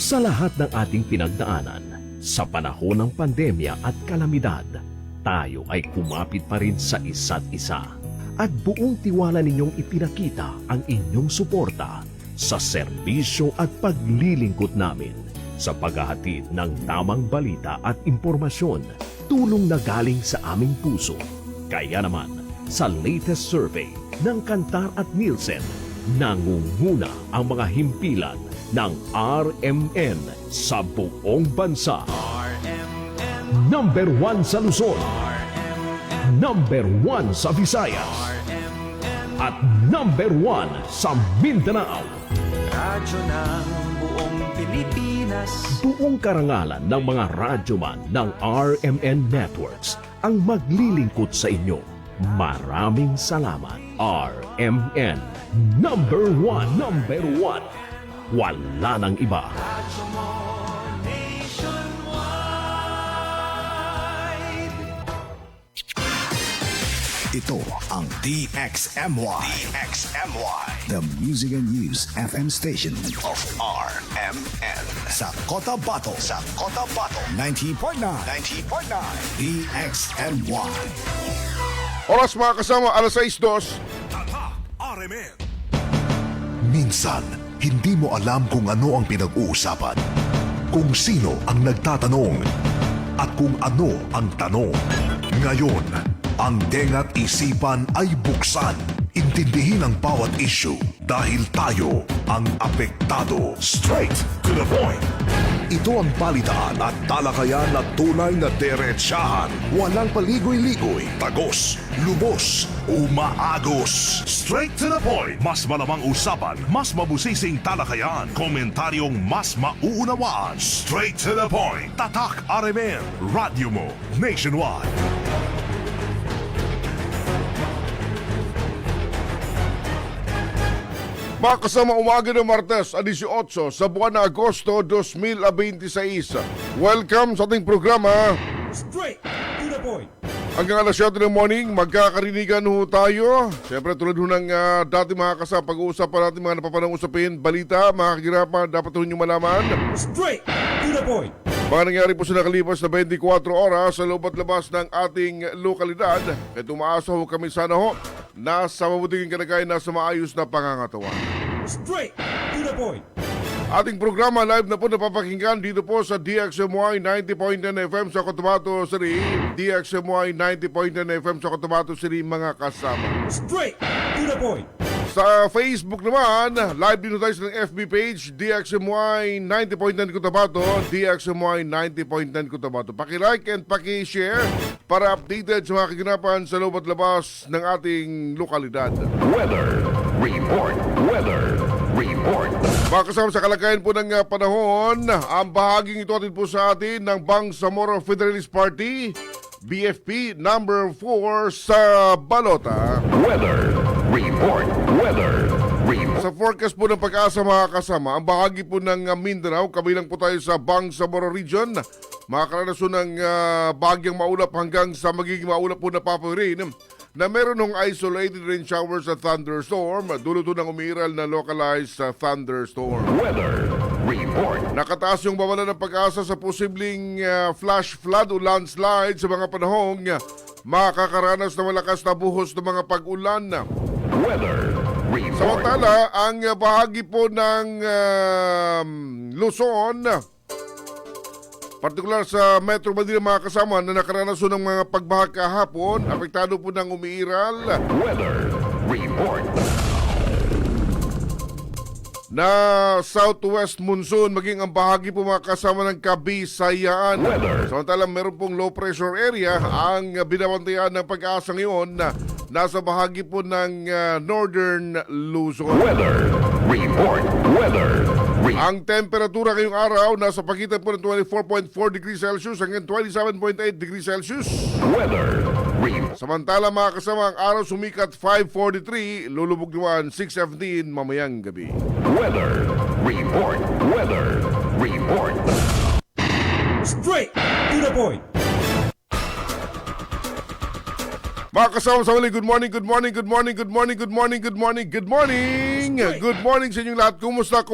Sa lahat ng ating pinagdaanan, sa panahon ng pandemya at kalamidad, tayo ay kumapit pa rin sa isa't isa. At buong tiwala ninyong ipinakita ang inyong suporta sa serbisyo at paglilingkod namin sa paghahatid ng tamang balita at impormasyon, tulong na galing sa aming puso. Kaya naman, sa latest survey ng Kantar at Nielsen, nangunguna ang mga himpilan ng RMN sa buong bansa. RMN, Number 1 sa Luzon, RMN, number 1 sa Visayas, RMN, at number 1 sa Mindanao. radyo ng buong Pilipinas. Buong karangalan ng mga radyoman ng RMN Networks ang maglilingkod sa inyo. Maraming salamat. RMN, number 1, number 1. Wala nang iba. Radyo mo nationwide. Ito ang DXMY. The Music and News FM station of RMN. Sa Cotabato. 90.9. DXMY. Oras mga kasama, alas 6:02. RMN. Minsan, hindi mo alam kung ano ang pinag-uusapan, kung sino ang nagtatanong, at kung ano ang tanong. Ngayon, ang tenga't isipan ay buksan. Intindihin ang bawat issue dahil tayo ang apektado. Straight to the point. Ito ang balitaan at talakayan na tunay na diretsahan. Walang paligoy-ligoy, tagos, lubos, umaagos. Straight to the point. Mas malamang usapan, mas mabusising talakayan, komentaryong mas mauunawaan. Straight to the point. Tatak RMN. Radyo mo nationwide. Mga kasama, umaga ng Martes, 18 sa buwan na Agosto 2026. Welcome sa ating programa. Straight to the point. Hanggang alas 7 ng morning, magkakarinigan ho tayo. Siyempre, tulad ho ng dati mga kasama, pag-uusapan natin mga napapanang usapin, balita, mga kagirapan, dapat ho nyo malaman. Straight to the point. Mga nangyari po sa nakalipas na 24 oras sa loob at labas ng ating lokalidad. Kaya tumaasa ho kami sana ho nasa mabuting kalagayan, nasa maayos na pangangatawan. Straight to the point. Ating programa live na po napapakinggan dito po sa DXMY 90.9 FM sa Cotabato City. DXMY 90.9 FM sa Cotabato City, mga kasama. Straight to the point. Sa Facebook naman, live din tayo sa FB page, DXMY 90.9 Cotabato, DXMY 90.9 Cotabato. Paki-like and paki-share para updated sa mga kaganapan sa loob at labas ng ating lokalidad. Weather report. Mga kasama, sa kalagayan po ng panahon, ang bahaging ito atin po sa atin ng Bangsamoro Federalist Party, BFP number 4 sa Balota. Weather report. Sa forecast po ng Pag-asa, mga kasama, ang bahagi po ng Mindanao, kabilang po tayo sa Bangsamoro Region, makakaranasan ng bahagyang maulap hanggang sa magiging maulap po na Papa Rain, na meron ng isolated rain showers at thunderstorm, dulot ng umiiral na localized thunderstorm. Weather report. Nakataas yung babala ng Pag-asa sa posibleng flash flood o landslide sa mga panahong makakaranas na malakas na buhos ng mga pag-ulan. Weather report. Samantala, ang bahagi po ng Luzon, partikular sa Metro Manila, mga kasama, na nakaranas ng mga pagbaha kahapon, apektado po ng umiiral Weather report. na southwest monsoon, maging ang bahagi po, mga kasama, ng Kabisayaan. Weather. Samantala, meron pong low pressure area ang binabantayan ng Pag-asa ngayon na nasa bahagi po ng northern Luzon. Weather report. Ang temperatura ngayong araw nasa pagitan po ng 24.4 degrees Celsius hanggang 27.8 degrees Celsius. Weather report. Samantala, mga kasama, ang araw sumikat 5:43, lulubog naman 6:17 mamayang gabi. Weather report. Straight to the point. Mga kasama sa muli, good morning, good morning, good morning, good morning, good morning, good morning, good morning. Good morning sa inyong lahat. Kumusta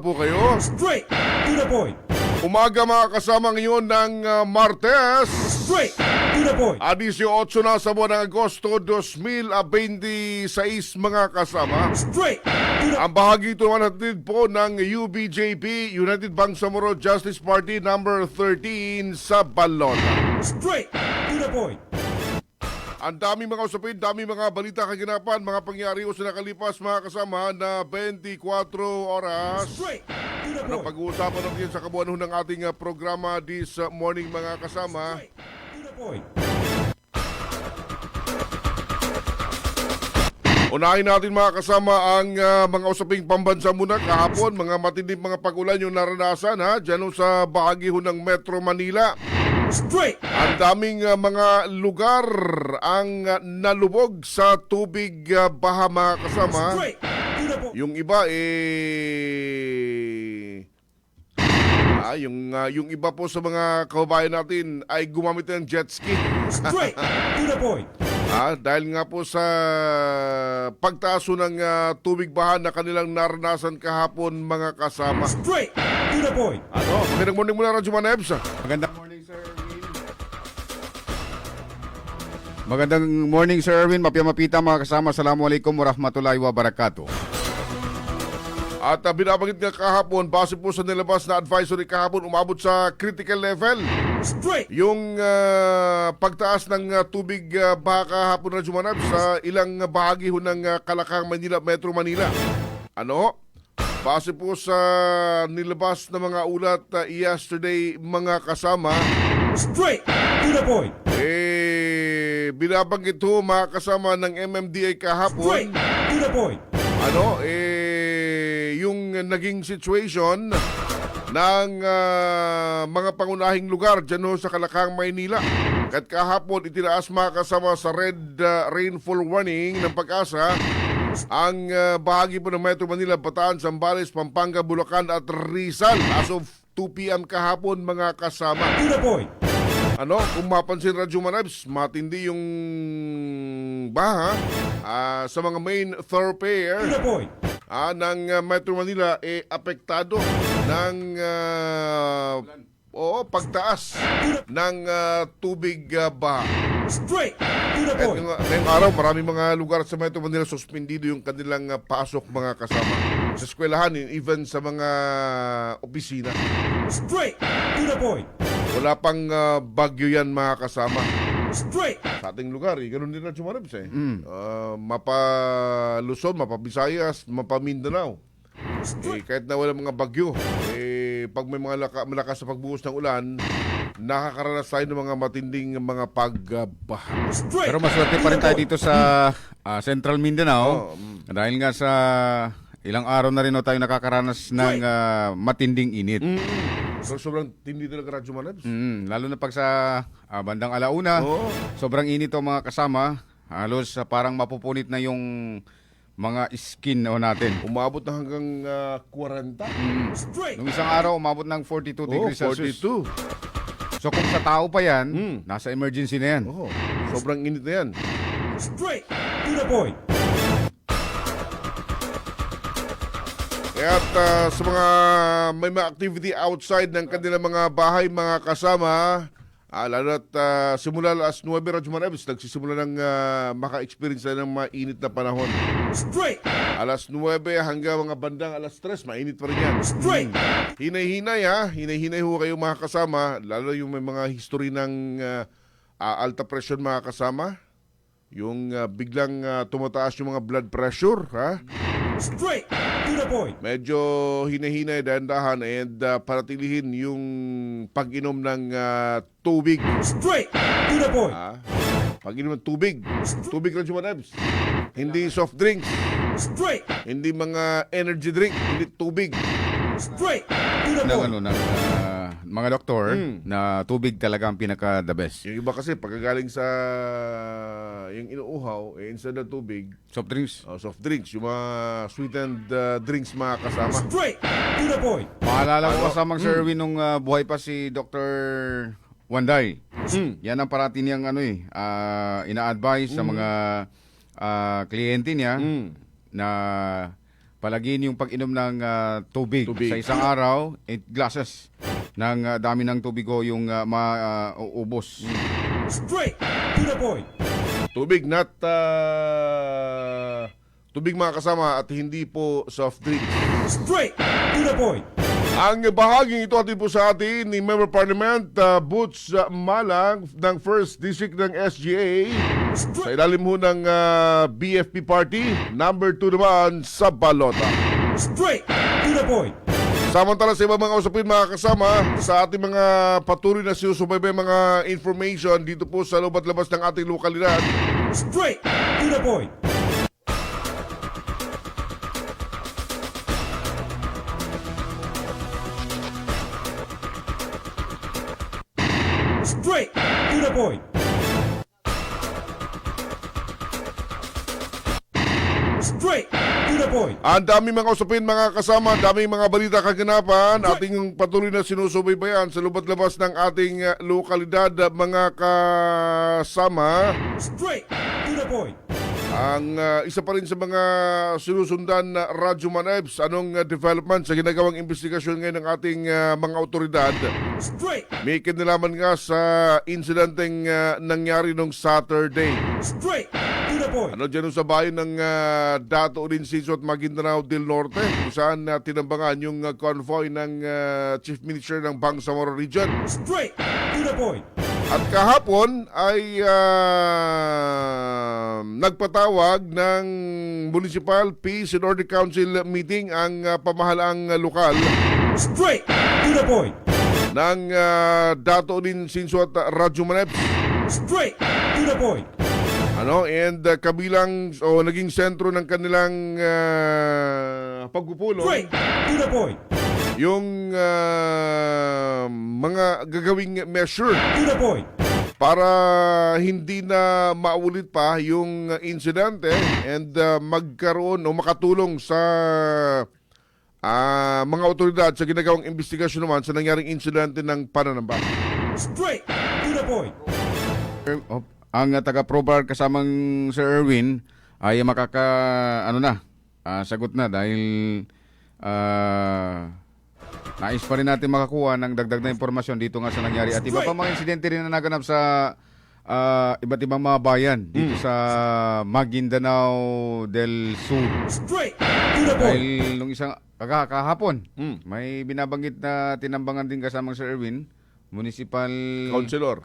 po kayo? Straight to the point. Umaga mga kasama ngayon ng Martes. Straight to the point. 18 na sa buwan ng Agosto 2026 mga kasama. Straight to the Ang bahagi ito naman natin po ng UBJP, United Bangsamoro Justice Party number 13 sa Balota. Straight to the point. Ang daming mga usapin, daming mga balita kaganapan, mga pangyari o sa nakalipas mga kasama na 24 oras. Straight to the Ang point. pag-uusapan natin sa kabuuan ng ating programa this morning mga kasama. Straight to the point. Unahin natin mga kasama ang mga usaping pambansa muna kahapon. Mga matinding mga pag-ulan yung naranasan dyan sa bahagi ho ng Metro Manila. Straight. Ang daming mga lugar ang nalubog sa tubig baha mga kasama. Straight to the point. Yung iba yung iba po sa mga kababayan natin ay gumamit ng jet ski. Straight to the point. Dahil nga po sa pagtaas ng tubig baha na kanilang naranasan kahapon mga kasama. Straight to the point. Magandang morning muna Radyo Manebs. Magandang morning, Sir Erwin. Magandang morning, Sir Erwin. Mapia-mapita mga kasama. Assalamualaikum warahmatullahi wabarakatuh. At binabanggit nga kahapon, base po sa nilabas na advisory kahapon, umabot sa critical level. Straight. Yung pagtaas ng tubig baha kahapon na Jumanab sa ilang bahagi ho ng Kalakang, Manila, Metro Manila. Base po sa nilabas na mga ulat yesterday mga kasama, Straight to the point. binabanggit ho mga kasama ng MMDA kahapon, Straight to the point. yung naging situation ng mga pangunahing lugar dyan ho sa Kalakang, Maynila. At kahapon itinaas mga kasama sa red rainfall warning ng Pag-asa ang bahagi po ng Metro Manila, Bataan, Zambales, Pampanga, Bulacan at Rizal as of 2 p.m. kahapon mga kasama. To the point. Kung mapansin Radyo Manabs, matindi yung baha sa mga main thoroughfare To the point. ng Metro Manila apektado ng pagtaas ng tubig baha. Straight to the At point. ngayong araw, maraming mga lugar sa Metro Manila suspendido yung kanilang pasok mga kasama. Sa eskwelahan, even sa mga opisina. Straight to the point. Wala pang bagyo yan mga kasama. Straight. Sa ating lugar, ganun din na Chumarabs Mapa Luzon, Mapa Visayas, Mapa Mindanao. Kahit na wala mga bagyo, pag may mga malakas sa pagbuhos ng ulan, nakakaranas tayo ng mga matinding mga pagbaha. Straight. Pero maswerte pa rin tayo dito sa Central Mindanao. Dahil nga sa ilang araw na rin tayo nakakaranas ng matinding init. So sobrang tindi talaga Radyo Manabs. Lalo na pag sa bandang alauna, sobrang init mga kasama. Halos parang mapupunit na yung mga skin natin. Umabot na hanggang 40. Straight. Nung isang araw, umabot ng 42 degrees Celsius. 42. So kung sa tao pa yan, nasa emergency na yan. Sobrang init na yan. Straight to the point. At sa mga may mga activity outside ng kanilang mga bahay, mga kasama, lalo at simula alas 9 Radyo Manabs, nagsisimula ng maka-experience na ng mainit na panahon. Straight. Alas 9 hanggang mga bandang alas 3, mainit pa rin yan. Straight. Hinay-hinay hinay-hinay ho kayo mga kasama, lalo yung may mga history ng alta pressure mga kasama. Yung biglang tumataas yung mga blood pressure, Straight to the point. Medyo hinay-hinay, dahan-dahan, and paratilihin yung pag-inom ng tubig. Straight to the point. Pag-inom ng tubig. Tubig lang Manabs. Hindi soft drinks. Straight. Hindi mga energy drink. Hindi tubig. Straight to the Ng, point. ng mga doktor na tubig talaga ang pinaka-the best. Yung iba kasi pagkagaling sa yung inuuhaw, instead ng tubig, Soft drinks. soft drinks, yung mga sweetened drinks mga kasama. Straight to the point. Maalala ko kasamang Sir Erwin nung buhay pa si Dr. Wanday. Yan ang parati niyang ina-advise sa mga kliyente niya na palagin yung pag-inom ng tubig. Sa isang araw, 8 glasses ng dami ng tubig ho yung mauubos. Straight to the point. Tubig, not tubig mga kasama at hindi po soft drinks. Straight to the point. Ang bahaging ito atin po sa atin ni Member Parliament Boots Malang ng 1st District ng SGA sa ilalim ho ng BFP Party. Number 2 naman sa balota. Straight to the point. Samantala sa ibang mga usapin mga kasama sa ating mga patuloy na sinusubaybay mga information dito po sa loob at labas ng ating lokalidad. Straight to the point. Straight to the point. Straight to the point. Ang dami mga usapin mga kasama, daming mga balita kaganapan, ating patuloy na sinusubaybayan sa loob at labas ng ating lokalidad mga kasama. Straight to the point. Ang isa pa rin sa mga sinusundan na Radyo Manebs, anong development sa ginagawang investigasyon ngayon ng ating mga otoridad? Straight. May kinalaman nga sa insidenteng nangyari nung Saturday. Straight to the point. Ano dyan sa bayan ng Dato Orinsiso at Maguindanao del Norte, kung saan tinambangan yung convoy ng Chief Minister ng Bangsamoro Region. Straight to the point. At kahapon ay nagpatawag ng Municipal Peace and Order Council meeting ang pamahalaang lokal Straight to the point. ng Dato Orinsiso at Radyo Manebs. Straight to the point. And kabilang o naging sentro ng kanilang pagpupulong Straight to the point. yung mga gagawing measure To the point. para hindi na maulit pa yung insidente and magkaroon o makatulong sa mga otoridad sa ginagawang investigasyon naman sa nangyaring insidente ng pananamba. Straight to the point. Ang taga-Probar kasamang Sir Erwin ay sagot na dahil nais pa rin natin makakuha ng dagdag na impormasyon dito nga sa nangyari at iba pa mga insidente rin na naganap sa iba't ibang mga bayan dito sa Maguindanao del Sur. Straight to the point. Dahil nung isang kahapon, may binabanggit na tinambangan din kasamang Sir Erwin, municipal Councilor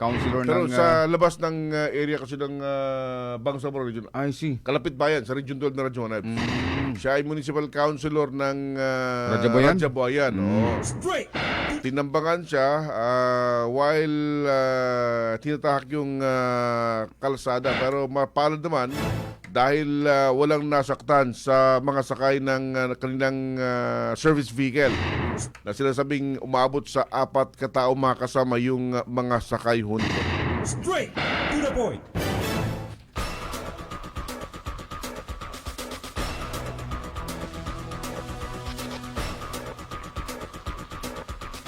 pero ng sa labas ng area kasi ng Bangsamoro Region. I see. Kalapit bayan sa Region 12 na Radyo Manebs. Siya ay municipal councilor ng Radyabuayan? Radyabuayan. Oo. Straight. Tinambangan siya while tinatahak yung kalsada pero mapalad naman dahil walang nasaktan sa mga sakay ng kanilang service vehicle na sinasabing umabot sa 4 katao mga kasama yung mga sakay hunto. Straight to the point.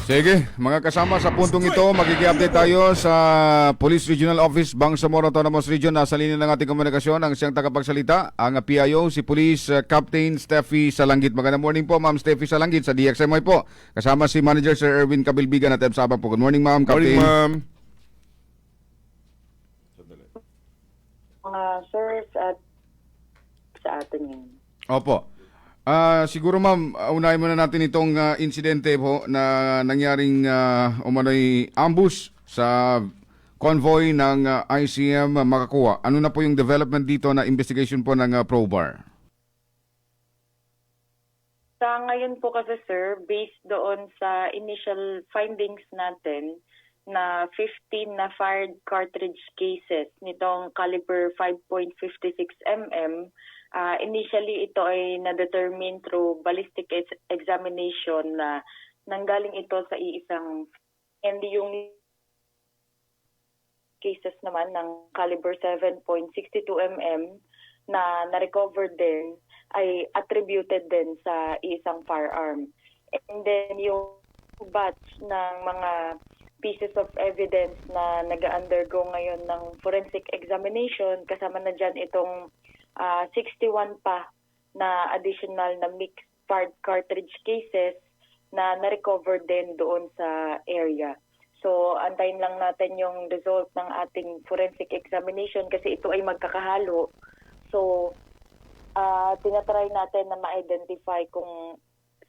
Sige, mga kasama, sa puntong ito, magkiki-update tayo sa Police Regional Office, Bangsamoro Autonomous Region. Nasa linya ng ating komunikasyon ang siyang tagapagsalita, ang PIO, si Police Captain Steffi Salangit. Magandang morning po, Ma'am Steffi Salangit sa DXMY po. Kasama si Manager Sir Erwin Cabilbigan at M. Sabang po. Good morning, Ma'am. Captain. Morning, ma'am. Mga sirs at sa atin yun. Opo. Siguro ma'am, unahin muna natin itong insidente po na nangyaring umano'y ambush sa convoy ng ICM Makakuwa. Ano na po yung development dito na investigation po ng ProBar? Sa ngayon po kasi sir, based doon sa initial findings natin na 15 na fired cartridge cases nitong caliber 5.56 mm, initially ito ay na-determine through ballistic examination na nanggaling ito sa iisang, and yung cases naman ng caliber 7.62 mm na na-recover din ay attributed din sa isang firearm. And then yung batch ng mga pieces of evidence na nag-undergo ngayon ng forensic examination. Kasama na dyan itong 61 pa na additional na mixed part cartridge cases na na-recover din doon sa area. So, antayin lang natin yung result ng ating forensic examination kasi ito ay magkakahalo. So, tinatry natin na ma-identify kung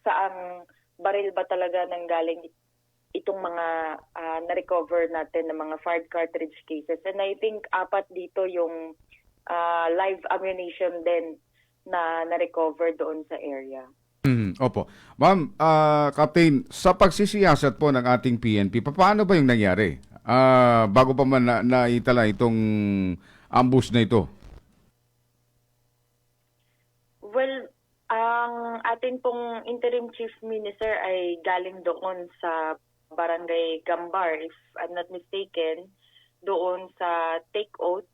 saang baril ba talaga nanggaling itong mga na-recover natin ng mga fired cartridge cases. And I think 4 dito yung live ammunition din na na-recover doon sa area. Opo. Ma'am, Captain, sa pagsisiyasat po ng ating PNP, paano ba yung nangyari? Bago pa man naitala itong ambush na ito? Well, ang ating pong interim chief minister ay galing doon sa Barangay Gambar, if I'm not mistaken, doon sa take oath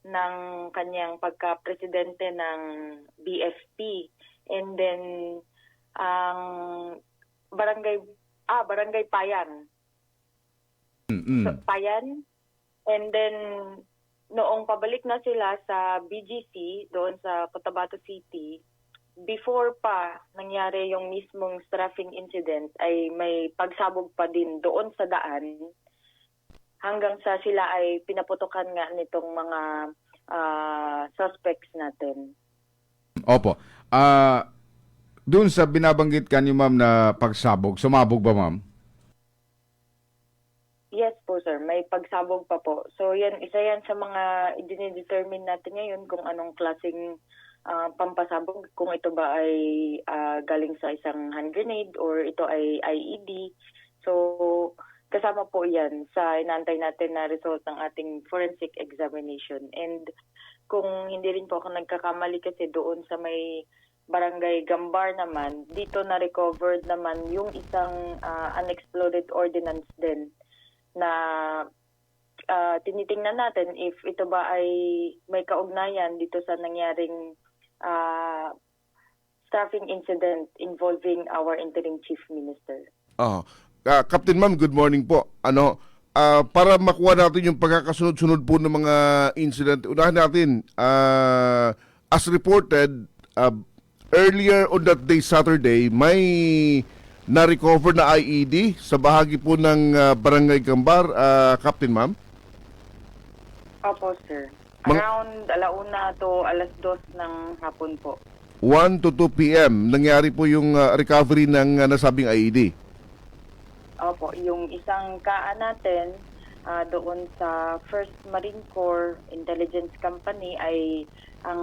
ng kanyang pagka-presidente ng BFP. And then ang Barangay Payan. So, Payan. And then noong pabalik na sila sa BGC doon sa Cotabato City, before pa nangyari yung mismong strafing incident ay may pagsabog pa din doon sa daan hanggang sa sila ay pinaputukan nga nitong mga suspects natin. Opo. Doon sa binabanggit kanyo, ma'am, na pagsabog, sumabog ba, ma'am? Yes po, sir. May pagsabog pa po. So, isa yan sa mga i-determine natin ngayon kung anong klaseng pampasabog. Kung ito ba ay galing sa isang hand grenade or ito ay IED. So, kasama po yan sa inaantay natin na result ng ating forensic examination. And kung hindi rin po ako nagkakamali kasi doon sa may Barangay Gambar naman, dito na-recovered naman yung isang unexploded ordnance din na tinitingnan natin if ito ba ay may kaugnayan dito sa nangyaring staffing incident involving our interim chief minister. Captain Ma'am, good morning po. Para makuha natin yung pagkakasunod-sunod po ng mga incident, unahin natin, as reported, earlier on that day, Saturday, may na-recover na IED sa bahagi po ng Barangay Gambar, Captain Ma'am? Opo, sir. Around 1:00 to 2:00 ng hapon po. 1 to 2 p.m. nangyari po yung recovery ng nasabing IED. Opo, yung isang kaan natin doon sa 1st Marine Corps Intelligence Company ay ang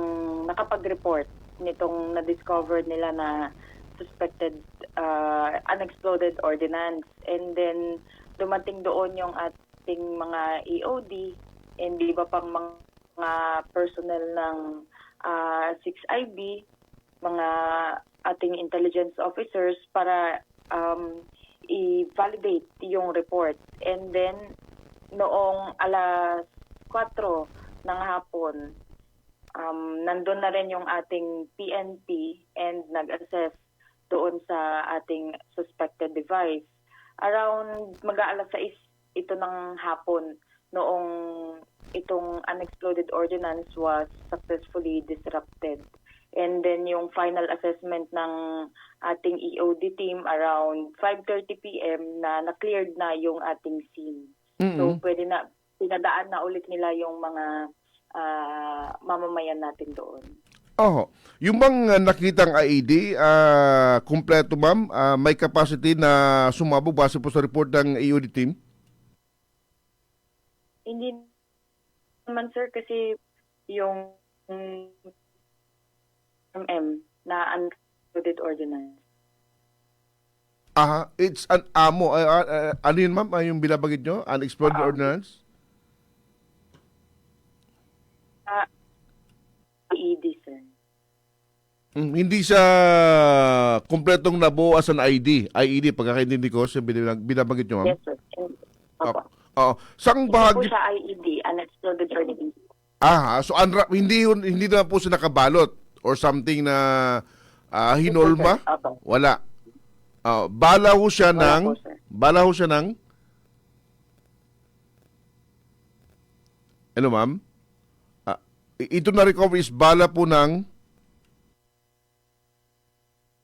nakapag-report nitong na-discover nila na suspected unexploded ordnance. And then dumating doon yung ating mga EOD and iba pang mga personnel ng 6IB, mga ating intelligence officers para i-validate yung report. And then noong 4:00 ng hapon, nandun na rin yung ating PNP and nag-assess doon sa ating suspected device. Around mag-6 ito ng hapon noong itong unexploded ordnance was successfully disrupted. And then yung final assessment ng ating EOD team around 5:30 p.m. na na-cleared na yung ating scene. So pwede na, pinadaan na ulit nila yung mga mamamayan natin doon. Yung bang nakitang IED, kumpleto ma'am, may capacity na sumabog base po sa report ng EOD team? Hindi naman sir kasi yung na unexploded ordnance. It's an ammo. Ano yun ma'am, yung binabagit nyo? Unexploded ordnance? ED, sir. Hindi siya kumpletong nabuo as an IED, pagkakaintindi ko, sa binabagit nyo ma'am? Yes, sir. Opo. Saan Hindi bahagi? po siya IED, unexploded ordnance. So hindi na po siya nakabalot or something na hinolma? Opo. Wala. Bala ho siya Wala ng po, sir. bala ho siya ng Ano, ma'am? Ito na recover is bala po ng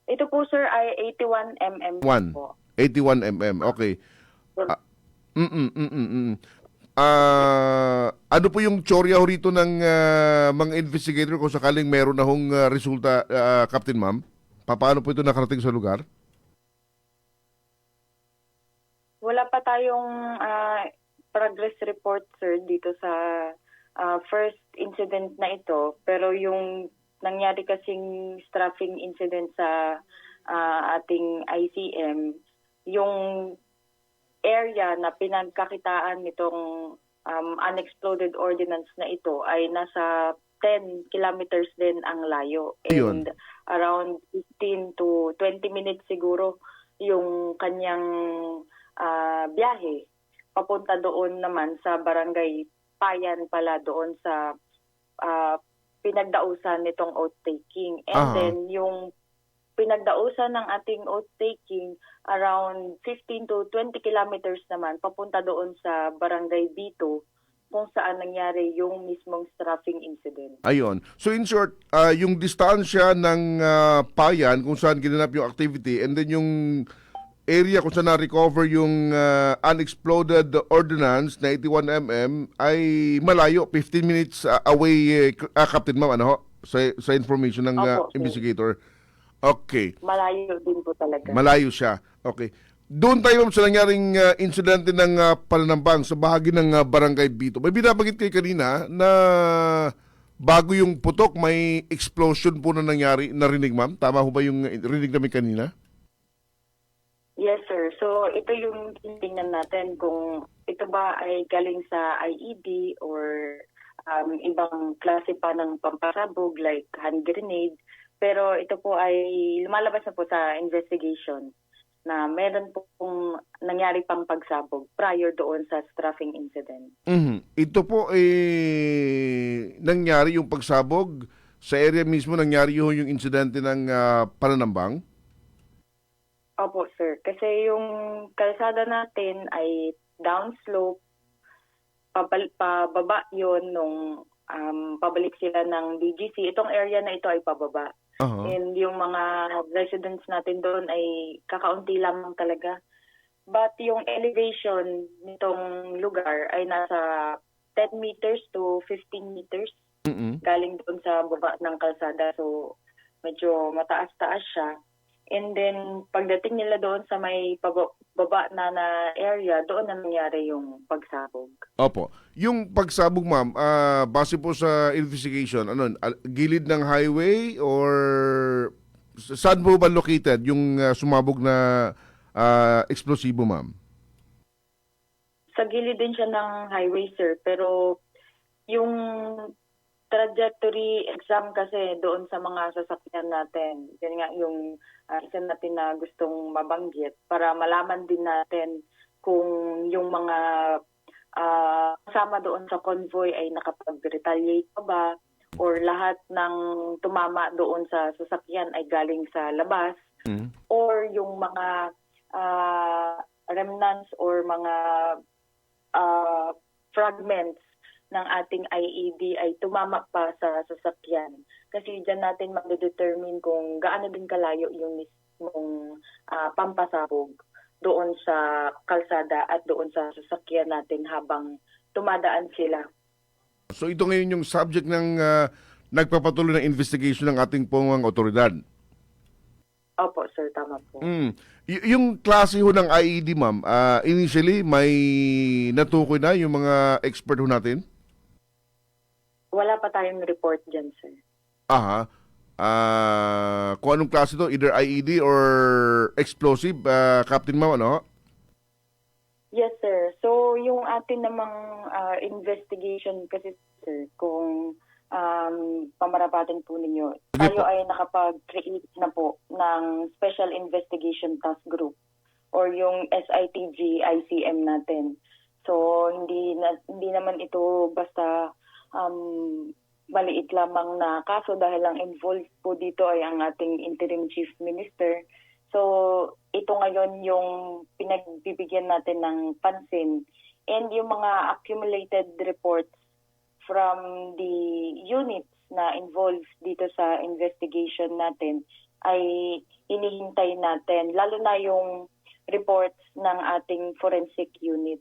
Ito po, sir, ay 81 mm 1. po. 81 mm. Okay. Ano po yung tsorya ho rito ng mga investigator kung sakaling meron na hong resulta, Captain Ma'am? Paano po ito nakarating sa lugar? Wala pa tayong progress report, sir, dito sa first incident na ito. Pero yung nangyari kasing strafing incident sa ating ICM, yung area na pinagkakitaan nitong unexploded ordinance na ito ay nasa 10 kilometers din ang layo. Yun. And around 15 to 20 minutes siguro yung kanyang biyahe papunta doon naman sa barangay Payan pala doon sa pinagdausan nitong oath-taking. And then yung pinagdausan ng ating oath-taking around 15 to 20 kilometers naman papunta doon sa barangay Bito kung saan nangyari yung mismong strafing incident. Ayon. So in short, yung distansya ng Payan kung saan ginanap yung activity and then yung area kung saan na-recover yung unexploded ordnance na 81 mm ay malayo, 15 minutes away, Captain Ma'am, ano ho? Sa information ng Opo, sir. investigator. Okay. Malayo din po talaga. Malayo siya. Okay. Doon tayo ma'am sa nangyaring insidente ng pananambang sa bahagi ng Barangay Bito. May binabanggit kayo kanina na bago yung putok, may explosion po na nangyari, narinig ma'am? Tama ho ba yung rinig namin kanina? Yes, sir. So, ito yung tingnan natin kung ito ba ay galing sa IED or ibang klase pa ng pampasabog like hand grenade. Pero ito po ay lumalabas na po sa investigation na meron pong nangyari pang pagsabog prior doon sa strafing incident. Ito po nangyari yung pagsabog sa area mismo, nangyari yung insidente ng pananambang? Opo, sir. Kasi yung kalsada natin ay downslope, pababa yun nung pabalik sila ng BGC. Itong area na ito ay pababa. And yung mga residents natin doon ay kakaunti lamang talaga. But yung elevation nitong lugar ay nasa 10 meters to 15 meters. Galing doon sa baba ng kalsada. So, medyo mataas-taas siya. And then, pagdating nila doon sa may baba na area, doon na nangyari yung pagsabog. Opo. Yung pagsabog, ma'am, base po sa investigation, gilid ng highway or saan po ba located yung sumabog na eksplosibo, ma'am? Sa gilid din siya ng highway, sir. Pero yung trajectory exam kasi doon sa mga sasakyan natin, yun nga yung isa natin na gustong mabanggit para malaman din natin kung yung mga kasama doon sa convoy ay nakapag-retaliate pa ba or lahat ng tumama doon sa sasakyan ay galing sa labas or yung mga remnants or mga fragments ng ating IED ay tumama pa sa sasakyan. Kasi dyan natin mag-determine kung gaano din kalayo yung mismong pampasabog doon sa kalsada at doon sa sasakyan natin habang tumadaan sila. So ito ngayon yung subject ng nagpapatuloy ng investigation ng ating pong otoridad. Opo, sir. Tama po. Yung klase ho ng IED, ma'am, initially may natukoy na yung mga expert ho natin? Wala pa tayong report dyan, sir. Kung anong klase to, either IED or explosive, Captain Ma'am, ano? Yes, sir. So, yung atin namang investigation kasi, sir, kung pamarapatin po ninyo, Sige tayo po. ay nakapag-create na po ng Special Investigation Task Group or yung SITG ICM natin. So, hindi naman ito basta maliit lamang na kaso dahil ang involved po dito ay ang ating interim chief minister. So, ito ngayon yung pinagbibigyan natin ng pansin. And yung mga accumulated reports from the units na involved dito sa investigation natin ay hinihintay natin, lalo na yung reports ng ating forensic unit.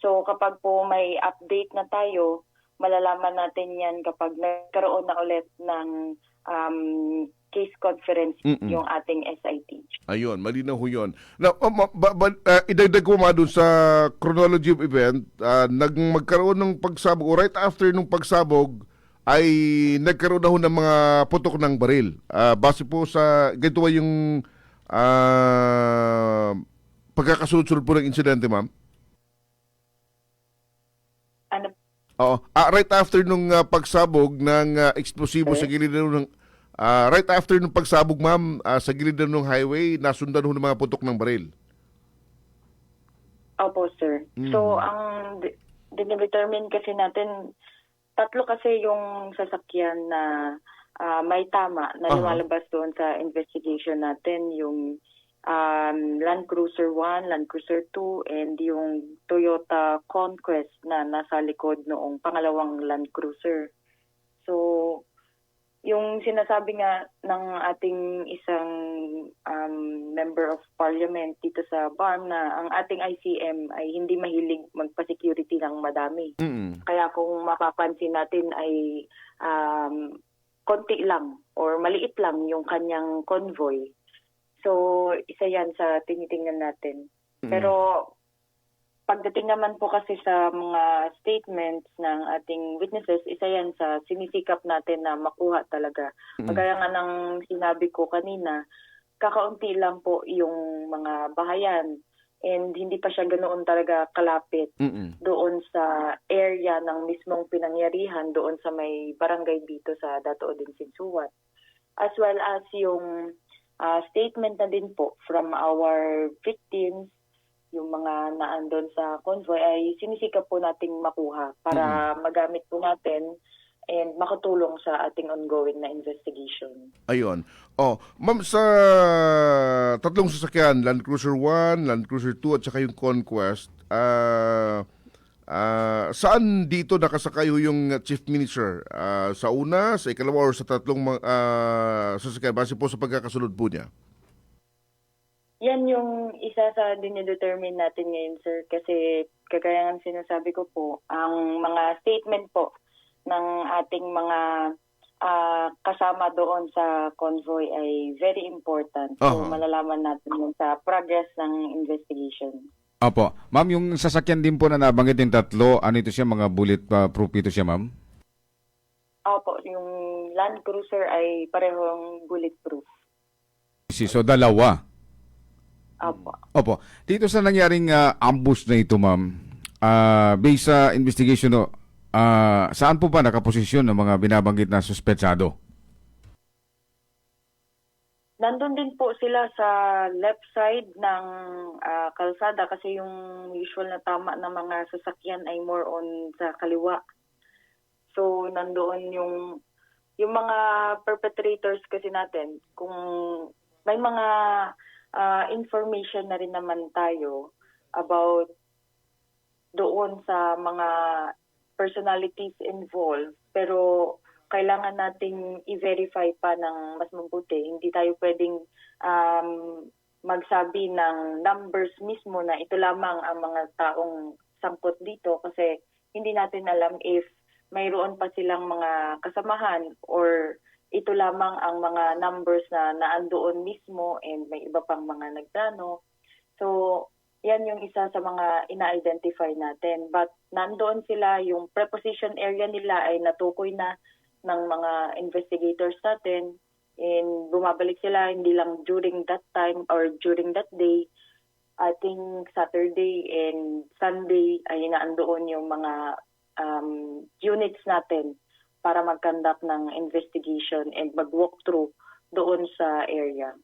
So kapag po may update na tayo, malalaman natin yan kapag nagkaroon na ulit ng case conference yung ating SIT. Ayun, malinaw ho yun. Now, idagdag ko dun sa chronology of event, magkaroon ng pagsabog, o right after nung pagsabog, ay nagkaroon na ho ng mga putok ng baril. Base po sa, ganito ba yung pagkakasunod-sunod po ng insidente, ma'am? Ano? Oo. Right after nung pagsabog ng eksplosibo sa gilid ng right after nung pagsabog, ma'am, sa gilid ng highway, nasundan ho ng mga putok ng baril. Opo, sir. So, ang determine kasi natin, tatlo kasi yung sasakyan na may tama na lumalabas doon sa investigation natin, yung Land Cruiser 1, Land Cruiser 2, and yung Toyota Conquest na nasa likod noong pangalawang Land Cruiser. So, yung sinasabi nga ng ating isang member of parliament dito sa BARM na ang ating ICM ay hindi mahilig magpa-security ng madami. Kaya kung mapapansin natin ay konti lang or maliit lang yung kanyang convoy. So, isa yan sa tinitingnan natin. Pero pagdating naman po kasi sa mga statements ng ating witnesses, isa yan sa sinisikap natin na makuha talaga. Magaya nga ng sinabi ko kanina, kakaunti lang po yung mga bahayan and hindi pa siya ganoon talaga kalapit doon sa area ng mismong pinangyarihan doon sa may barangay dito sa Dato Odin Sinsuat. As well as yung statement na din po from our victims, yung mga naandun sa convoy ay sinisikap po nating makuha para magamit po natin and makatulong sa ating ongoing na investigation. Ayun. Ma'am, sa tatlong sasakyan, Land Cruiser 1, Land Cruiser 2 at saka yung Conquest, saan dito nakasakay yung Chief Minister? Sa una, sa ikalawa, or sa tatlong sasakyan? Base po sa pagkakasunod po niya. Yan yung isa sa dinidetermine natin ngayon, sir. Kasi kagaya ng sinasabi ko po, ang mga statement po ng ating mga kasama doon sa convoy ay very important. So malalaman natin yun sa progress ng investigation. Opo. Ma'am, yung sasakyan din po na nabanggit yung tatlo, ano ito siya, mga bullet-proof ito siya, ma'am? Opo, yung Land Cruiser ay parehong bulletproof. So, dalawa? Opo. Dito sa nangyaring ambush na ito, ma'am, based sa investigation, saan po ba nakaposisyon ng mga binabanggit na suspetsado? Nandun din po sila sa left side ng kalsada kasi yung usual na tama ng mga sasakyan ay more on sa kaliwa. So, nandoon yung mga perpetrators kasi natin. Kung may mga information na rin naman tayo about doon sa mga personalities involved, pero kailangan nating i-verify pa ng mas mabuti. Hindi tayo pwedeng magsabi ng numbers mismo na ito lamang ang mga taong sangkot dito kasi hindi natin alam if mayroon pa silang mga kasamahan or ito lamang ang mga numbers na naandoon mismo and may iba pang mga nagplano. So, yan yung isa sa mga ina-identify natin. But nandoon sila, yung preposition area nila ay natukoy na ng mga investigators natin and bumabalik sila hindi lang during that time or during that day. I think Saturday and Sunday ay naandoon yung mga units natin para mag-conduct ng investigation and mag-walkthrough doon sa area.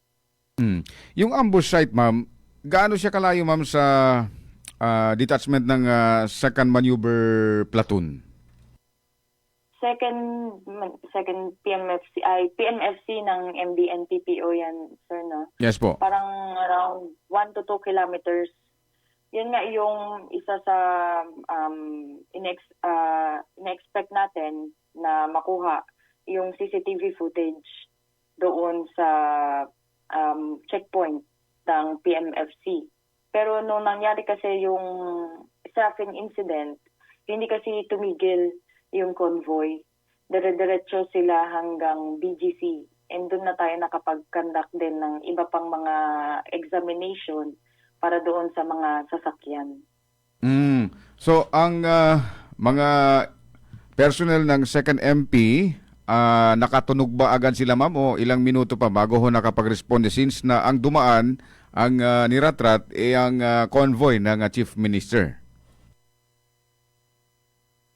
Yung ambush site, ma'am, gaano siya kalayo, ma'am, sa detachment ng 2nd Maneuver Platoon? Second PMFC, PMFC ng MDN-PPO yan, sir, no? Yes po. Parang around 1 to 2 kilometers. yun nga yung isa sa in-expect natin na makuha yung CCTV footage doon sa checkpoint ng PMFC. Pero nung nangyari kasi yung staffing incident, hindi kasi tumigil yung convoy. Dire-diretso sila hanggang BGC. And doon na tayo nakapag-conduct din ng iba pang mga examination para doon sa mga sasakyan. So, ang mga personnel ng 2nd MP, nakatunog ba agad sila, ma'am, o ilang minuto pa bago ho nakapag-responde since na ang dumaan, ang niratrat, ang convoy ng Chief Minister?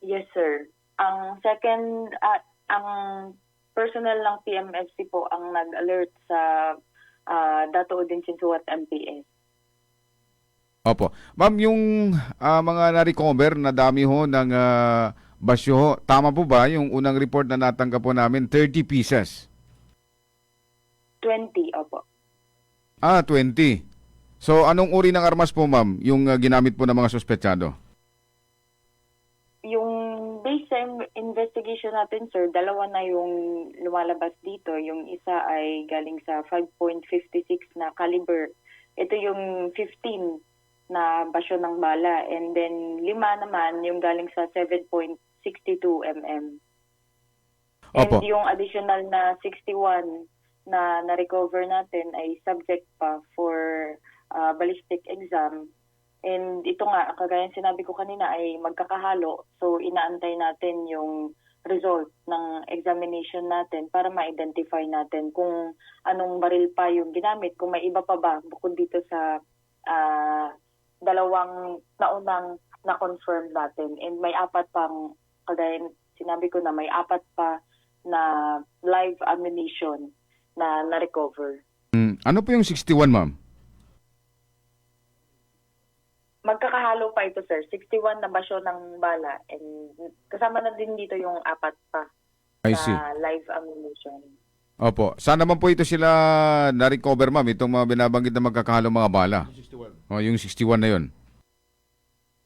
Yes, sir. Ang ang personnel ng PMFC po ang nag-alert sa Dato Udinsin Suwat MPS. Opo. Ma'am, yung mga na-recover na dami ho ng basyo ho, tama po ba yung unang report na natanggap po namin, 30 pieces? 20, opo. 20. So, anong uri ng armas po, ma'am, yung ginamit po ng mga suspetsado? Yung based sa investigation natin, sir, dalawa na yung lumalabas dito. Yung isa ay galing sa 5.56 na caliber. Ito yung 15 na basyo ng bala. And then 5 naman yung galing sa 7.62 mm. Opo. And yung additional na 61 na na-recover natin ay subject pa for ballistic exam. And ito nga, kagaya sinabi ko kanina, ay magkakahalo. So, inaantay natin yung result ng examination natin para ma-identify natin kung anong baril pa yung ginamit, kung may iba pa ba bukod dito sa dalawang naunang na-confirm natin. And may 4 pang, kagaya sinabi ko na may 4 pa na live ammunition na na-recover. Ano po yung 61, ma'am? Magkakahalo pa ito, sir. 61 na basyo ng bala. And kasama na din dito yung 4 pa I see. na live ammunition. Opo. Saan naman po ito sila na-recover, ma'am? Itong mga binabanggit na magkakahalo mga bala. Yung 61 na yun.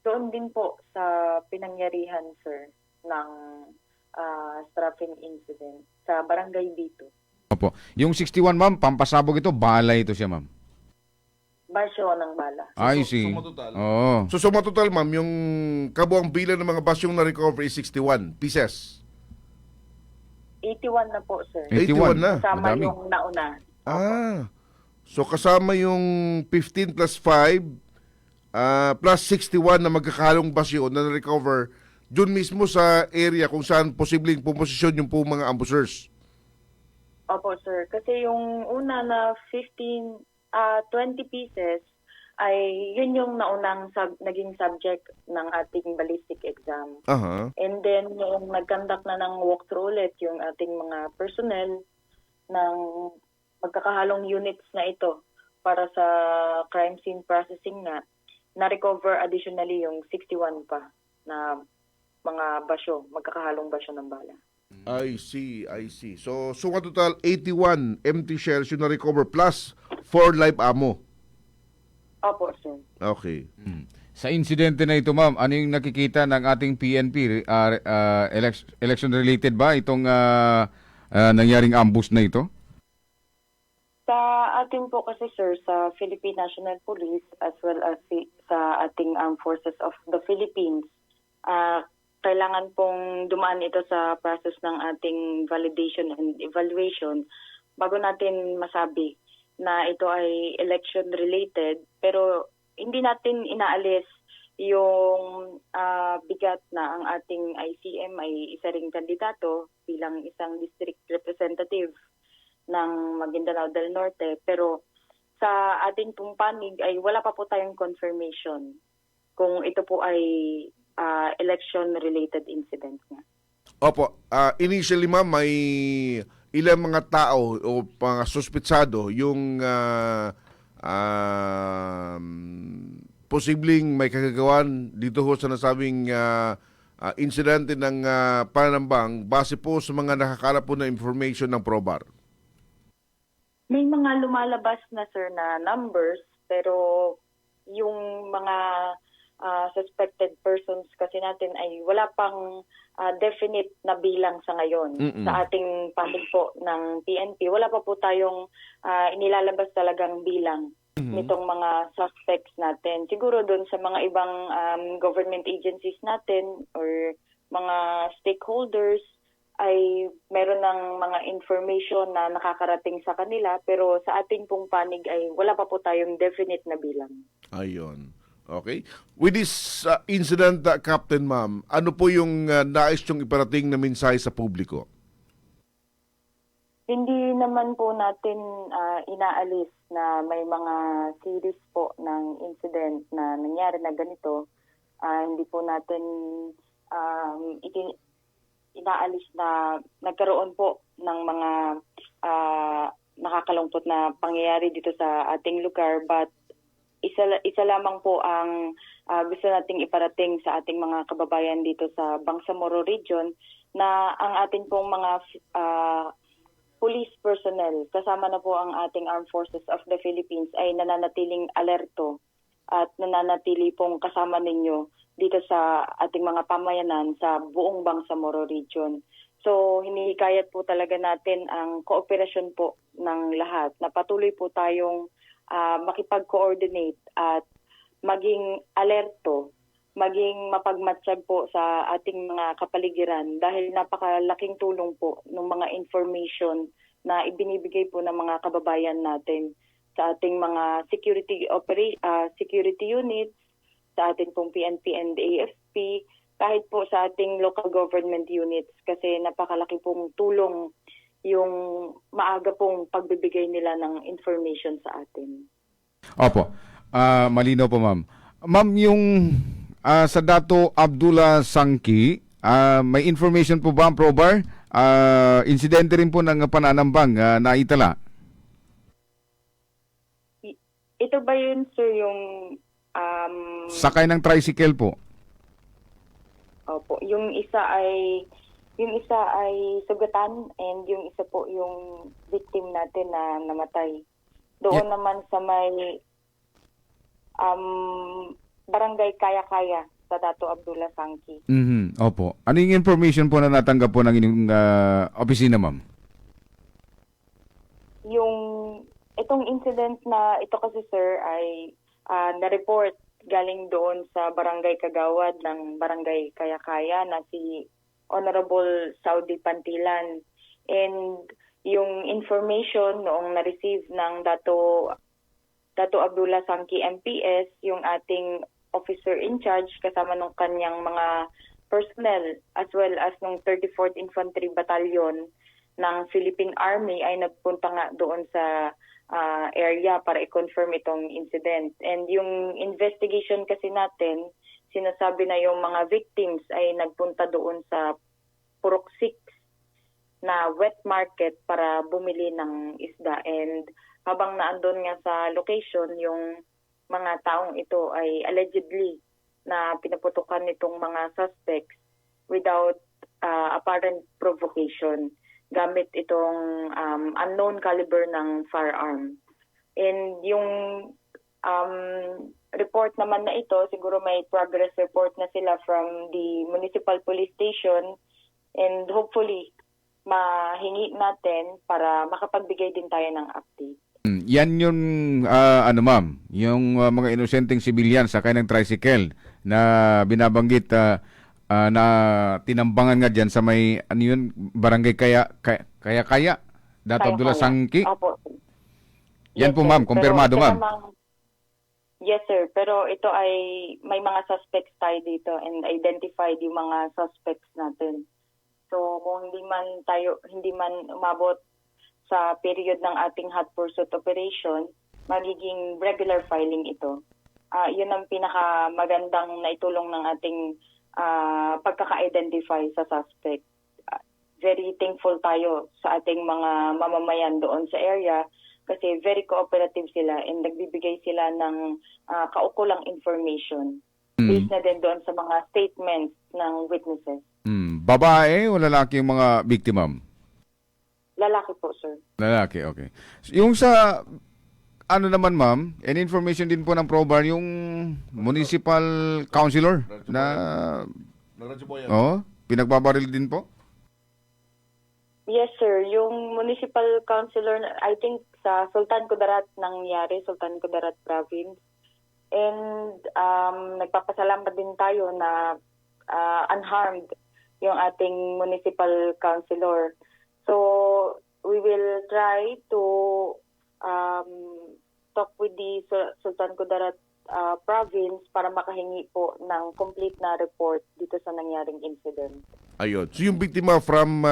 Doon din po sa pinangyarihan, sir, ng stabbing incident sa barangay dito. Opo. Yung 61, ma'am, pampasabog ito, bala ito siya, ma'am. Basyo ng bala. I see. Oo. So, suma total, ma'am, yung kabuang bilang ng mga basyong na-recover is 61 pieces. 81 na po, sir. 81 na. Kasama Madami. yung nauna. So kasama yung 15 plus 5 plus 61 na magkakalong basyo na na-recover dun mismo sa area kung saan posibleng pumosisyon yung po mga ambushers. Opo, sir. Kasi yung una na 20 pieces ay yun yung naunang naging subject ng ating ballistic exam. Aha. And then yung nag-conduct na ng walkthrough ulit yung ating mga personnel ng magkakahalong units na ito para sa crime scene processing na-recover additionally yung 61 pa na mga basyo, magkakahalong basyo ng bala. I see. So, suma total 81 empty shells yung na-recover plus 4 live ammo. Opo, sir. Okay. Sa insidente na ito, ma'am, ano yung nakikita ng ating PNP? Election-related ba itong nangyaring ambush na ito? Sa atin po kasi, sir, sa Philippine National Police as well as sa ating Armed Forces of the Philippines, kailangan pong dumaan ito sa process ng ating validation and evaluation bago natin masabi na ito ay election-related. Pero hindi natin inaalis yung bigat na ang ating ICM ay isa ring kandidato bilang isang district representative ng Maguindanao del Norte. Pero sa ating pong panig ay wala pa po tayong confirmation kung ito po ay election-related incident nga. Opo. Initially, ma'am, may ilang mga tao o mga suspitsado yung posibleng may kagagawan dito ho sa nasabing insidente ng pananambang base po sa mga nakakalap po na information ng PROBAR. May mga lumalabas na, sir, na numbers, pero yung mga suspected persons kasi natin ay wala pang definite na bilang sa ngayon. Sa ating panig po ng PNP, wala pa po tayong inilalabas talagang bilang nitong mga suspects natin. Siguro doon sa mga ibang government agencies natin or mga stakeholders ay meron ng mga information na nakakarating sa kanila, pero sa ating pong panig ay wala pa po tayong definite na bilang. Ayun. Okay. With this incident, Captain Ma'am, ano po yung nais yung iparating na mensahe sa publiko? Hindi naman po natin inaalis na may mga series po ng incident na nangyari na ganito. Hindi po natin inaalis na nagkaroon po ng mga nakakalungkot na pangyayari dito sa ating lugar, but isa lamang po ang gusto nating iparating sa ating mga kababayan dito sa Bangsamoro Region, na ang ating pong mga police personnel, kasama na po ang ating Armed Forces of the Philippines, ay nananatiling alerto at nananatili pong kasama ninyo dito sa ating mga pamayanan sa buong Bangsamoro Region. So, hinihikayat po talaga natin ang kooperasyon po ng lahat, na patuloy po tayong makipag-coordinate at maging alerto, maging mapagmatsyag po sa ating mga kapaligiran, dahil napakalaking tulong po ng mga information na ibinibigay po ng mga kababayan natin sa ating mga security units, sa ating pong PNP and AFP, kahit po sa ating local government units, kasi napakalaki pong tulong yung maaga pong pagbibigay nila ng information sa atin. Opo. Malinaw po, ma'am. Ma'am, yung sa Dato Abdullah Sangki, may information po ba ang Probar? Insidente rin po ng pananambang na itala. Ito ba yun, sir, yung Sakay ng tricycle po. opo, yung isa ay sugatan, and yung isa po yung victim natin na namatay. Doon naman sa may barangay Kaya-Kaya sa Dato Abdullah Sangki. Opo. Ano yung information po na natanggap po ng inyong opisina, ma'am? Itong incident na ito kasi, sir, ay na-report galing doon sa Barangay Kagawad ng Barangay Kaya-Kaya na si Honorable Saudi Pantilan. And yung information noong na-receive ng Dato Abdullah Sangki MPS, yung ating officer in charge kasama ng kanyang mga personnel, as well as ng 34th Infantry Battalion ng Philippine Army, ay nagpunta nga doon sa area para i-confirm itong incident. And yung investigation kasi natin, sinasabi na yung mga victims ay nagpunta doon sa Purok 6 na wet market para bumili ng isda. And habang naandun nga sa location, yung mga taong ito ay allegedly na pinaputukan nitong mga suspects without apparent provocation, gamit itong unknown caliber ng firearm. And yung report naman na ito, siguro may progress report na sila from the municipal police station, and hopefully mahingi natin para makapagbigay din tayo ng update. Yan yung ma'am, yung mga inosenteng sibilyan sakay ng tricycle na binabanggit na tinambangan nga dyan sa may barangay Kaya Dato Abdullah Sangki. Opo. Yan Yes, po, sir. ma'am, kumpirmado, Pero ito ma'am. namang- Yes, sir. Pero ito ay may mga suspects tayo dito, and identified yung mga suspects natin. So kung hindi man umabot sa period ng ating hot pursuit operation, magiging regular filing ito. Yun ang pinakamagandang naitulong ng ating pagkaka-identify sa suspect. Very thankful tayo sa ating mga mamamayan doon sa area, kasi very cooperative sila and nagbibigay sila ng kaukulang information based na din doon sa mga statements ng witnesses. Babae o lalaki yung mga biktima? Lalaki po, sir. Lalaki, okay. Yung sa ano naman ma'am, and information din po ng ProBar yung municipal councilor na pinagbabaril din po. Yes, sir. Yung municipal councilor, I think sa Sultan Kudarat nangyari, Sultan Kudarat Province. And nagpapasalamat din tayo na unharmed yung ating municipal councilor. So, we will try to talk with the Sultan Kudarat Province para makahingi po ng complete na report dito sa nangyaring incident. Ayun. So yung biktima from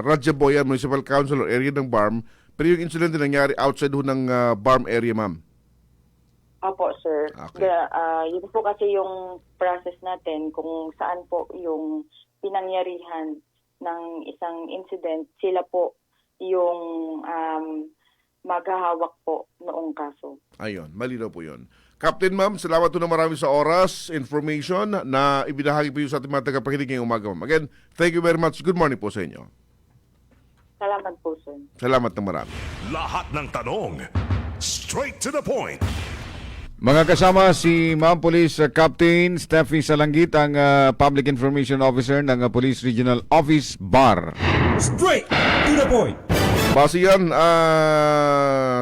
Rajaboyan Municipal Council or area ng BARM, pero yung incident na nangyari outside ho ng BARM area, ma'am? Opo, sir. Okay. Yun po kasi yung process natin kung saan po yung pinangyarihan ng isang incident, sila po yung maghahawak po noong kaso. Ayun, malinaw po yun. Captain, ma'am, salamat po na marami sa oras, information na ibinahagi po sa ating mga tagapakinig ngayong umaga, ma'am. Again, thank you very much. Good morning po sa inyo. Salamat po, sir. Salamat ng marami. Lahat ng tanong, straight to the point. Mga kasama si Ma'am Police Captain Steffi Salanggit, ang Public Information Officer ng Police Regional Office BAR. Straight to the point. Base yan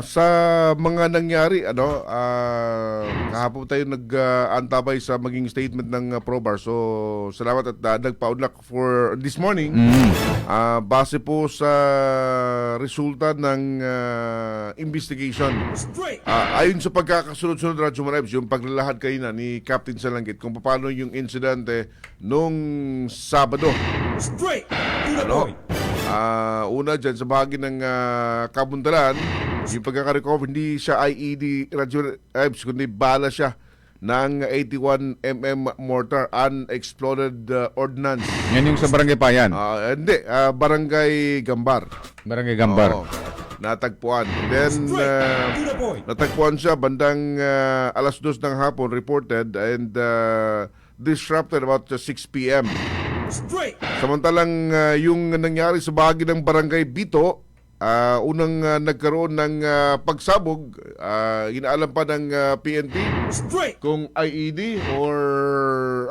sa mga nangyari, kahapon tayo nag-antabay sa maging statement ng ProBar. So, salamat at nagpaunlak for this morning. Base po sa resulta ng investigation. Ayon sa pagkakasunod-sunod, Radyo Manibs, yung paglalahad kanina ni Captain Salanggit kung paano yung insidente nung Sabado. Straight to the point. Una dyan sa bahagi ng Kabundalan, yung pagkakarecover, hindi siya IED Radyo Manibs, kundi bala siya ng 81mm mortar, unexploded ordnance. Yan yung sa Barangay Payan. Hindi, Barangay Gambar. Barangay Gambar. Oo, natagpuan. Then, Straight to the point. natagpuan siya bandang alas 2 ng hapon, reported, and disrupted about 6 p.m. Straight. Samantalang yung nangyari sa bahagi ng Barangay Bito, unang nagkaroon ng pagsabog, inaalam pa ng PNP Straight. kung IED or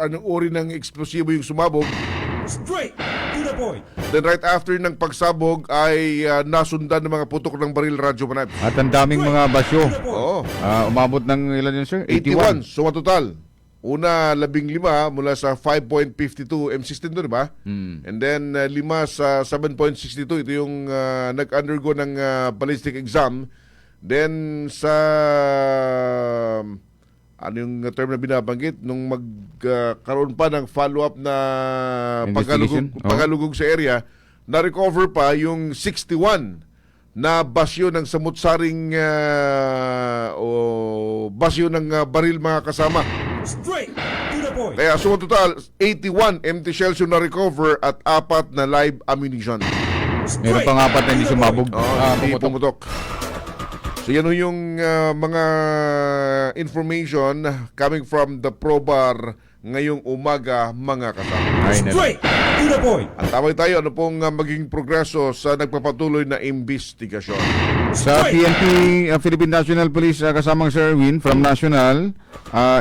anong uri ng eksplosibo yung sumabog. Straight to the point. Then right after ng pagsabog ay nasundan ng mga putok ng baril, Radyo Manibs. At ang daming mga basyo. Oo. Umabot ng ilan yun, sir? 81. So, total. Una, 15 mula sa 5.52 M16 doon, ba? And then, 5 sa 7.62. Ito yung nag-undergo ng ballistic exam. Then, sa... ano yung term na binabanggit? Nung magkaroon pa ng follow-up na pagkalugog sa area, na-recover pa yung 61 na basyo ng samut-saring basyo ng baril, mga kasama. Straight to the point. Kaya so total 81 empty shells yung na-recover at 4 na live ammunition. Meron pang 4 na hindi sumabog. Hindi pumutok. So yan yung mga information coming from the ProBar ngayong umaga, mga kasama. Straight to the point. At tawag tayo, ano pong magiging progreso sa nagpapatuloy na investigasyon. Sa PNP, Philippine National Police, kasamang Sir Erwin from National,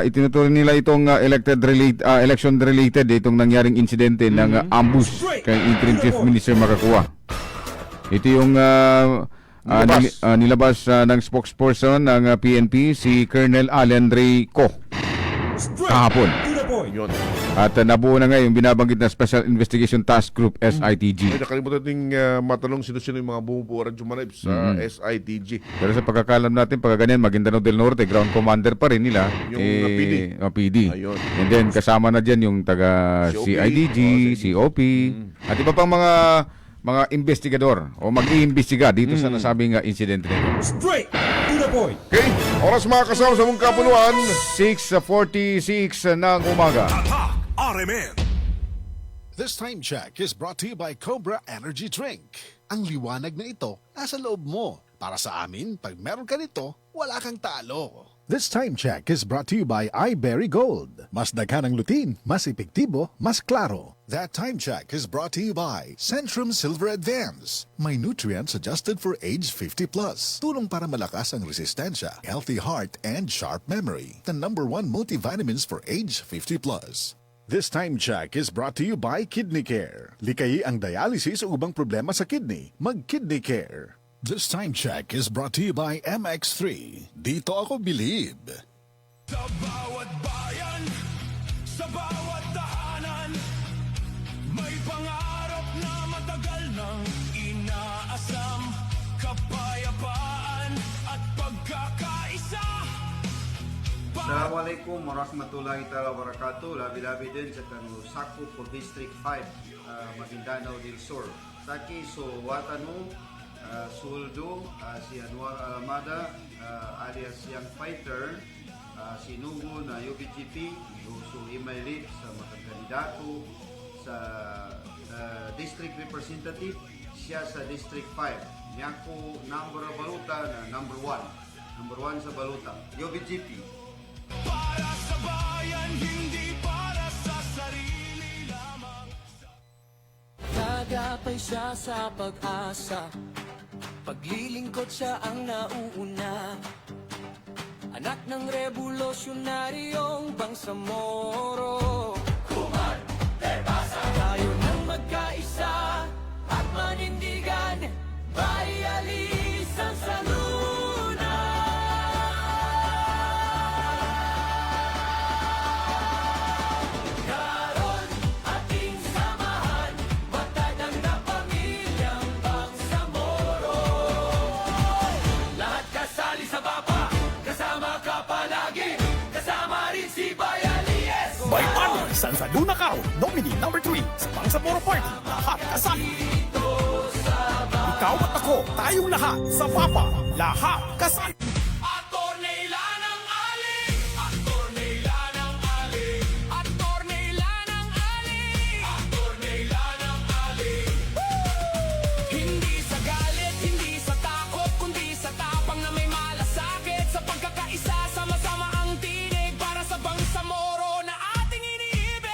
itinutuloy nila itong election-related, itong nangyaring insidente ng ambush kay Interim Chief Minister Makakuwa. Ito yung nilabas ng spokesperson ng PNP, si Colonel Allen Ray Co. Kahapon. Yun. At nabuo na ngayon binabanggit na Special Investigation Task Group, SITG. Ay, nakalimutan ding matanong sino-sino yung mga bumubuo Radyo Manibs sa SITG. Pero sa pagkakalam natin, pagka ganyan, Maguindanao del Norte, ground commander pa rin nila. Yung PD. PD. Ayun. And then kasama na dyan yung taga COP. CIDG, COP, at iba pang mga investigador o mag-iimbestiga dito sa nasabing incident nito. Straight to the point. Okay, oras mga kasama sa mong kapuluan. 6:46 ng umaga. Tatak RMN. This time check is brought to you by Cobra Energy Drink. Ang liwanag na ito nasa loob mo. Para sa amin, pag meron ka nito, wala kang talo. This time check is brought to you by iBerry Gold. Mas daghan ang lutin, mas epektibo, mas klaro. That time check is brought to you by Centrum Silver Advance. May nutrients adjusted for age 50 plus. Tulong para malakas ang resistensya, healthy heart, and sharp memory. The #1 multivitamins for age 50 plus. This time check is brought to you by Kidney Care. Likayi ang dialysis o ubang problema sa kidney. Mag-Kidney Care. This time check is brought to you by MX3. Dito ako believe. Sa bawat bayan, sa bawat tahanan, may pangarap na matagal nang inaasam. Kapayapaan at pagkakaisa. Assalamualaikum warahmatullahi taala wabarakatuh. Labi-labi din sa kanu sakop po District 5, Maguindanao del Sur. Saki so watanu Suldo, si Anwar Alamada, alias Young Fighter, si Nugo na UBGP, so imailit sa mga kandidato sa District Representative, siya sa District 5. Niyako number baluta na number 1. Number 1 sa baluta, UBGP. Para sa bayan, hindi para sa sarili lamang. Nagapay siya sa pag-asa, paglilingkod siya ang nauuna. Anak ng revolusyonaryong Bangsamoro. Tayo nang magkaisa at manindigan, balialis ang saluna. Karon ating samahan, matadang na pamilyang Bangsamoro. Lahat kasali sa bapa, kasama ka palagi, kasama rin si Bayalies. By honor, San Saluna Kao, nominee number 3 sa Bangsamoro Party, lahat kasali. Ikaw at ako, tayong lahat sa Papa, lahat kasali. Atornila ng ali, atornila ng ali, atornila ng ali, atornila ng ali. Hindi sa galit, hindi sa takot, kundi sa tapang na may malasakit. Sa pagkakaisa, sama-sama ang tinig para sa Bangsamoro na ating iniibig.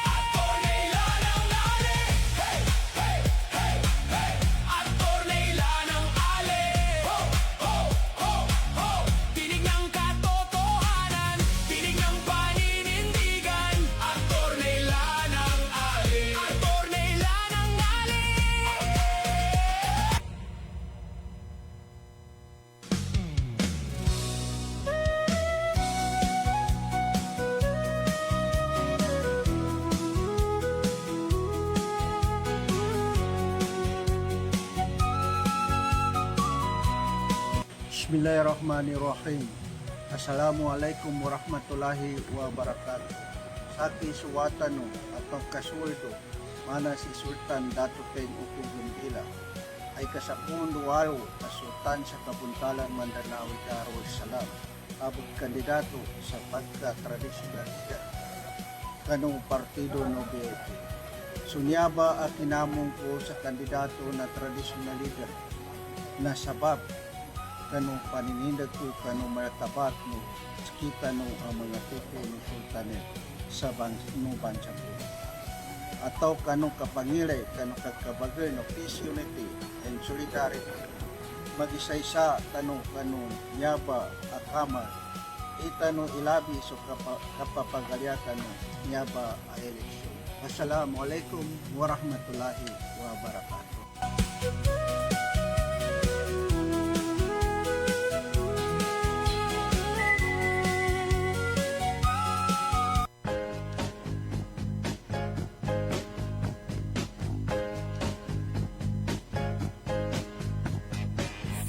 Atornila ng ali, hey, hey, hey, hey. Atornila ng ali, ho, ho, ho, ho. Tinig ng katotohanan, tinig ng paninindigan. Atornila ng ali, atornila ng ali. Bismillahirrahmanirrahim. Assalamualaikum warahmatullahi wabarakatuh. Saki suwatano at pagkasuldo, mana si Sultan Dato Teng Utugumbila ay kasapun duwalo na Sultan sa Kabuntalan Mindanao Darul Salam, abot kandidato sa pagka-tradisyonal kanong partido no BFP. Sunyaba at kinamong ko sa kandidato na traditional leader na sabab kanong paninindag ko kanong malatabat no kita no ang mga tuko ng sultanet sa bansa ko. Ataw kanong kapangilay kanong kagkabagay no peace, unity and solidarity. Mag-isa-isa kanong nyaba akama itano ilabi so kapapagalyakan no nyaba a eleksyon. Assalamualaikum warahmatullahi wabarakatuh.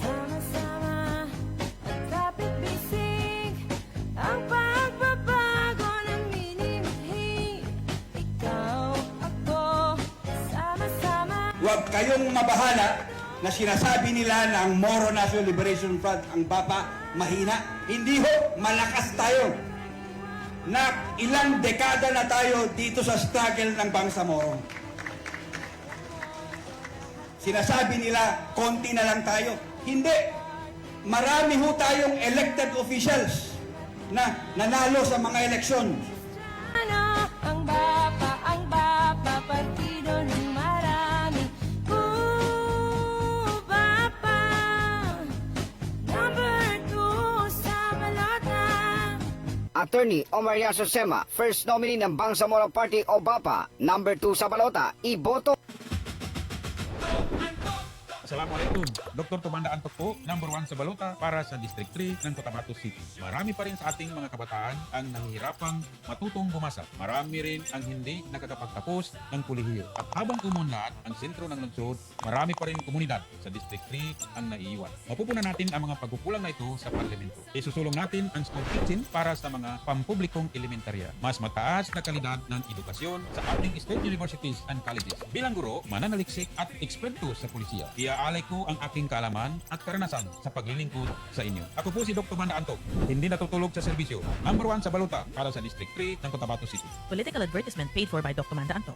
Sama-sama at kapit bisig, ang pagbabago ng minimahing. Ikaw, ako, sama-sama. Huwag kayong mabahala na sinasabi nila na ang Moro National Liberation Front, ang BAPA, mahina. Hindi ho, malakas tayo. Na ilang dekada na tayo dito sa struggle ng Bangsamoro. Sinasabi nila, konti na lang tayo. Hindi. Marami ho tayong elected officials na nanalo sa mga eleksyon. Ang bapa, partido ng marami. Bapa, number 2 sa balota. Attorney Omar Yaso Sema, first nominee ng Bangsamoro Party o BAPA, number 2 sa balota, iboto. Assalamualaikum. Dr. Tumanda Antok po, number 1 sa balota para sa District 3 ng Cotabato City. Marami pa rin sa ating mga kabataan ang nahihirapang matutong bumasa. Marami rin ang hindi nakakapagtapos ng kolehiyo. At habang umunlad ang sentro ng lungsod, marami pa rin komunidad sa District 3 ang naiiwan. Mapupunan natin ang mga pagkukulang na ito sa parlamento. Isusulong natin ang school kitchen para sa mga pampublikong elementarya. Mas mataas na kalidad ng edukasyon sa ating state universities and colleges. Bilang guro, mananaliksik at eksperto sa pulisya. Iaalay ko ang aking kaalaman at karanasan sa paglilingkod sa inyo. Ako po si Dr. Manda Antok, hindi natutulog sa serbisyo. Number 1 sa balota para sa District 3 ng Cotabato City. Political advertisement paid for by Dr. Manda Antok.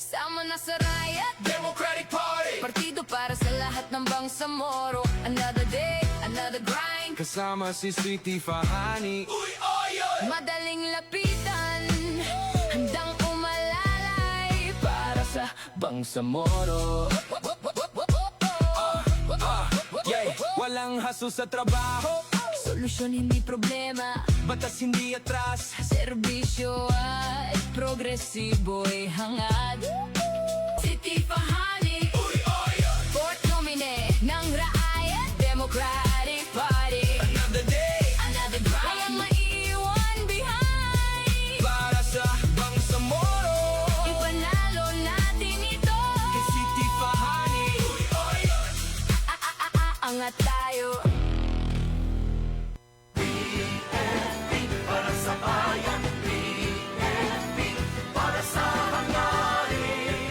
Sama na sa riot, Democratic Party. Partido para sa lahat ng Bangsamoro. Another day, another grind. Kasama si Sweetie Fahani. Uy, oy! Madaling lapitan, handang umalalay para sa Bangsamoro. Walang haso sa trabaho. Solusyon hindi problema, Batas hindi atras. serbisyo at progresibo'y hangad. City Fahani, Uy, oy! fourth nominee ng Raayat Democratic Party. Another day, Another grind, walang maiiwan behind. para sa Bangsamoro. Ipanalo natin ito. Kay Sweetie Fahani. Uy, oy! Angat tayo.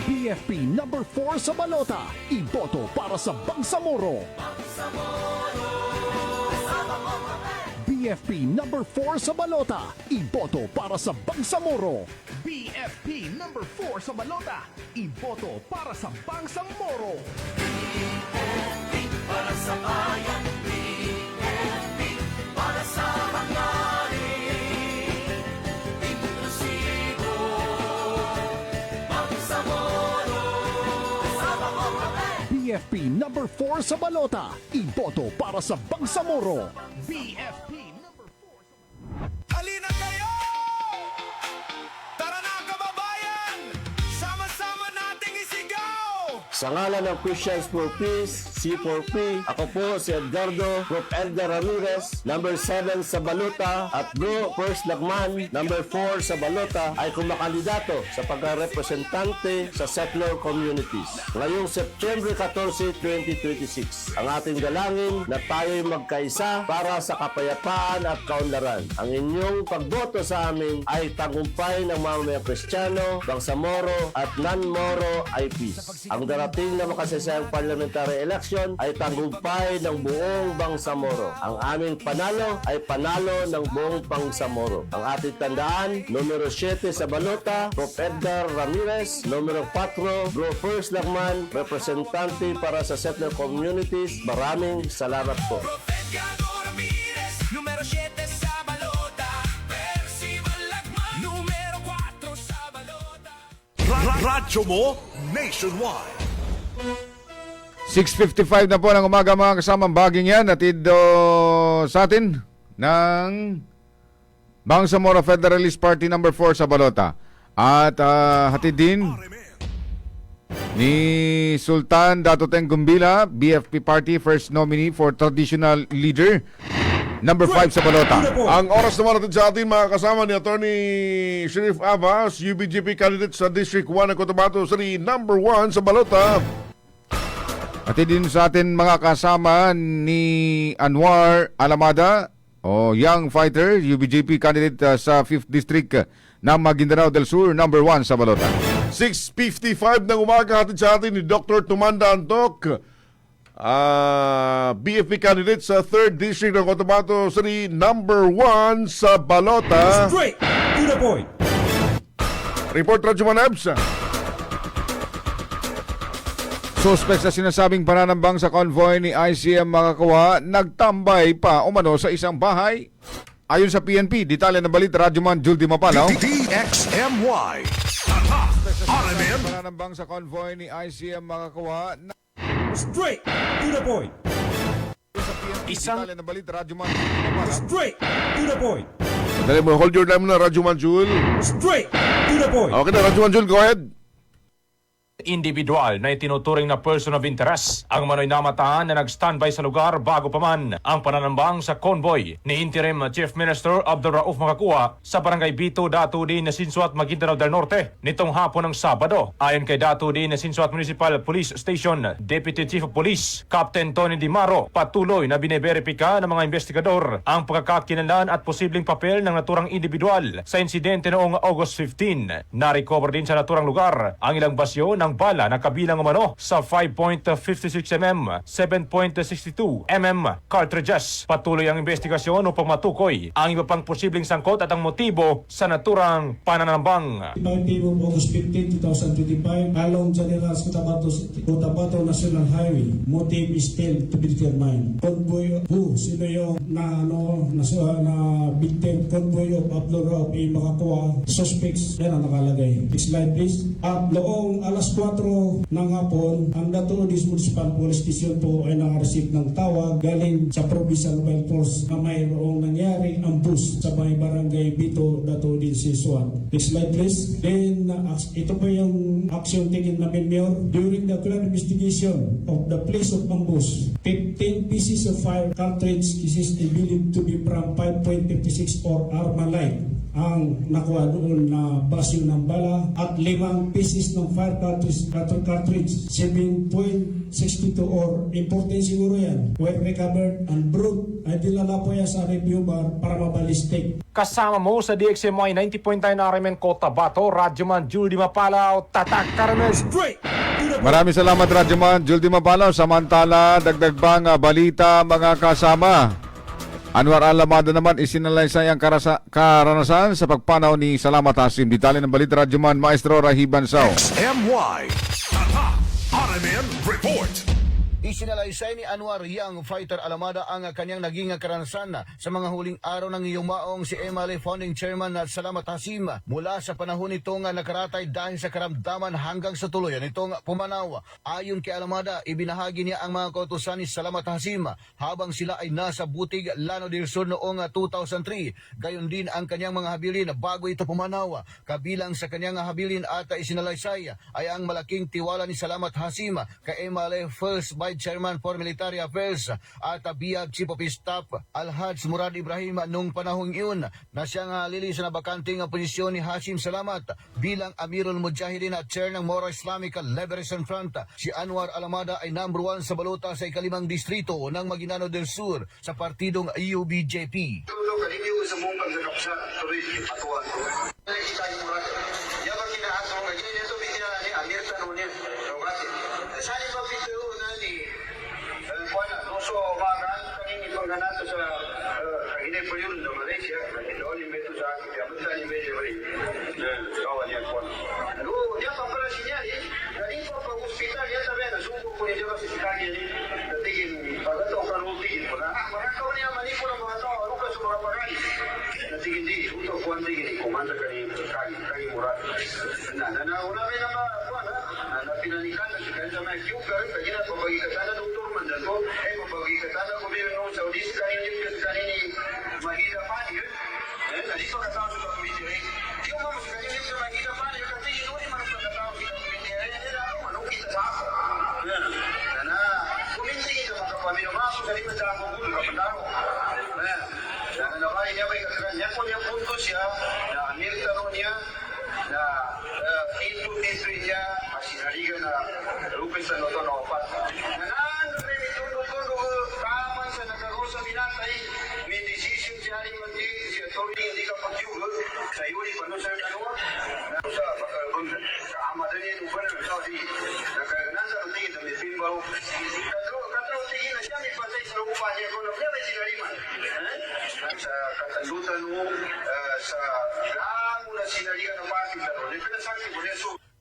BFP number 4 sa balota, iboto para sa Bangsamoro. BFP number 4 sa balota, iboto para sa Bangsamoro. BFP number 4 sa balota, iboto para sa Bangsamoro. BFP number 4 sa balota, iboto para sa Bangsamoro. BFP number 4 Halina kayo! Tara na kababayan! Sama-sama nating isigaw! Sa ngalan ng Christians for Peace, C4P, ako po si Edgardo, Prof. Edgar Ramirez, number 7 sa balota, at Bro First Lagman, number 4 sa balota, ay kumakandidato sa pagka-representante sa settler communities. Ngayong September 14, 2026, ang ating dalangin na tayo'y magkaisa para sa kapayapaan at kaunlaran. Ang inyong pagboto sa amin ay tagumpay ng mga Kristiyano, Bangsamoro at non-Moro ay peace. Ang darating na makasasayang parliamentary election ay tagumpay ng buong Bangsamoro. Ang aming panalo ay panalo ng buong Bangsamoro. Ang ating tandaan, numero 7 sa balota, Prof. Edgar Ramirez, numero 4, Bro First Lagman, representante para sa settler communities. Maraming salamat po. Edgardo Ramirez, numero 7 sa balota. Percy Malagman, numero 4 sa balota. Radyo mo nationwide. 6:55 na po ng umaga mga kasamang baging yan. Atid sa atin ng Bangsamoro Federalist Party number 4 sa balota. At hatid din ni Sultan Datoteng Gumbila, BFP Party first nominee for traditional leader, number 5 sa balota. Ang oras naman natin sa atin mga kasama ni Attorney Sheriff Abbas, UBGP candidate sa District 1 ng Cotabato City, number 1 sa balota. At din sa atin mga kasama ni Anwar Alamada, young fighter, UBGP candidate sa 5th District ng Maguindanao del Sur, number 1 sa balota. 6:55 ng umaga hatid sa atin ni Dr. Tumanda Antok, BFP candidate sa 3rd District ng Cotabato City, number 1 sa balota. Straight to the point. Report Radyo Manabs. Suspect sa sinasabing pananambang sa convoy ni ICM Makakuha, nagtambay pa umano sa isang bahay. Ayon sa PNP, detalye ng balita, Radyoman Juldi Mapalaw. DXMY. Tatak RMN. Pananambang sa convoy ni ICM makakuha na Straight to the point. detalye ng balita, Radyoman Juldi Mapalaw. Straight to the point. Dali mo, hold your line na, Radyo Manjul. Straight to the point. Okay na, Radyo Manjul, go ahead. Individual na itinuturing na person of interest ang manoy namatahan na nag-standby sa lugar bago pa man ang pananambang sa convoy ni Interim Chief Minister Abdul Rauf Makakua sa Barangay Bito, Datudi, Nasinsuat, Maguindanao del Norte nitong hapon ng Sabado. Ayon kay Datudi, Nasinsuat Municipal Police Station Deputy Chief of Police Captain Tony Di Maro, patuloy na bineberipika ng mga investigador ang pagkakakilanlan at posibleng papel ng naturang individual sa insidente noong August 15. Na-recover din sa naturang lugar ang ilang basyo ng bala na kabilang umano sa 5.56mm, 7.62 mm cartridges. Patuloy ang investigasyon upang matukoy ang iba pang posibleng sangkot at ang motibo sa naturang pananambang. 5 August 15, 2025, along General Cotabato National Highway. Motive is still to be determined. Convoy who? Sino yung na victim? Convoy of Abdul Rauf Makakua. Suspects, yan ang nakalagay. Next slide please. At noong alas 4 ng hapon, ang Datudis Municipal Police Station po ay nakareceive ng tawag galing sa Provincial Mobile Force na mayroong nangyari ambush sa may barangay Bito, Datudis, Sisuan. Next slide please. Then, ito po yung action taken namin, Mayor. During the clear investigation of the place of ambush, 15 pieces of fire cartridge is believed to be from 5.56 or Armalite ang nakuha doon na basyo ng bala at 5 pieces ng fire cartridge 7.62 or important siguro yan were recovered and brought ay dinala po yan sa review bar para mabalistik. Kasama mo sa DXMY 90.9 RMN Cotabato, Radyoman Juldi Mapalaw, Tatak Carmen. Maraming salamat, Radyoman Juldi Mapalaw. Samantala, dagdag bang balita mga kasama? Anwar Alamada naman isinalaysay ang karanasan sa pagpanaw ni Salamat Hasim. Detalye ng balita, Radyoman Maestro Rahiban Sao. XMY. Tatak RMN Report. Isinalaysay ni Anwar Young Fighter Alamada ang kanyang naging karanasan sa mga huling araw ng yumaong si MLA Founding Chairman na Salamat Hasim mula sa panahon nitong nakaratay dahil sa karamdaman hanggang sa tuluyan nitong pumanaw. Ayon kay Alamada, ibinahagi niya ang mga kautusan ni Salamat Hasim habang sila ay nasa Butig, Llano del Sur noong 2003. Gayon din ang kanyang mga habilin bago ito pumanaw. Kabilang sa kanyang habilin at isinalaysay ay ang malaking tiwala ni Salamat Hasim kay MLA First Vice Chairman for Military Affairs at BIAG Chief of Staff Alhaj Murad Ibrahim nung panahong iyon na siyang lilis na bakanting posisyon ni Hasim Salamat bilang Amirul Mujahidin at Chair ng Moro Islamic Liberation Front. Si Anwar Alamada ay number 1 sa balota sa ikalimang distrito ng Maguindanao del Sur sa partidong UBJP.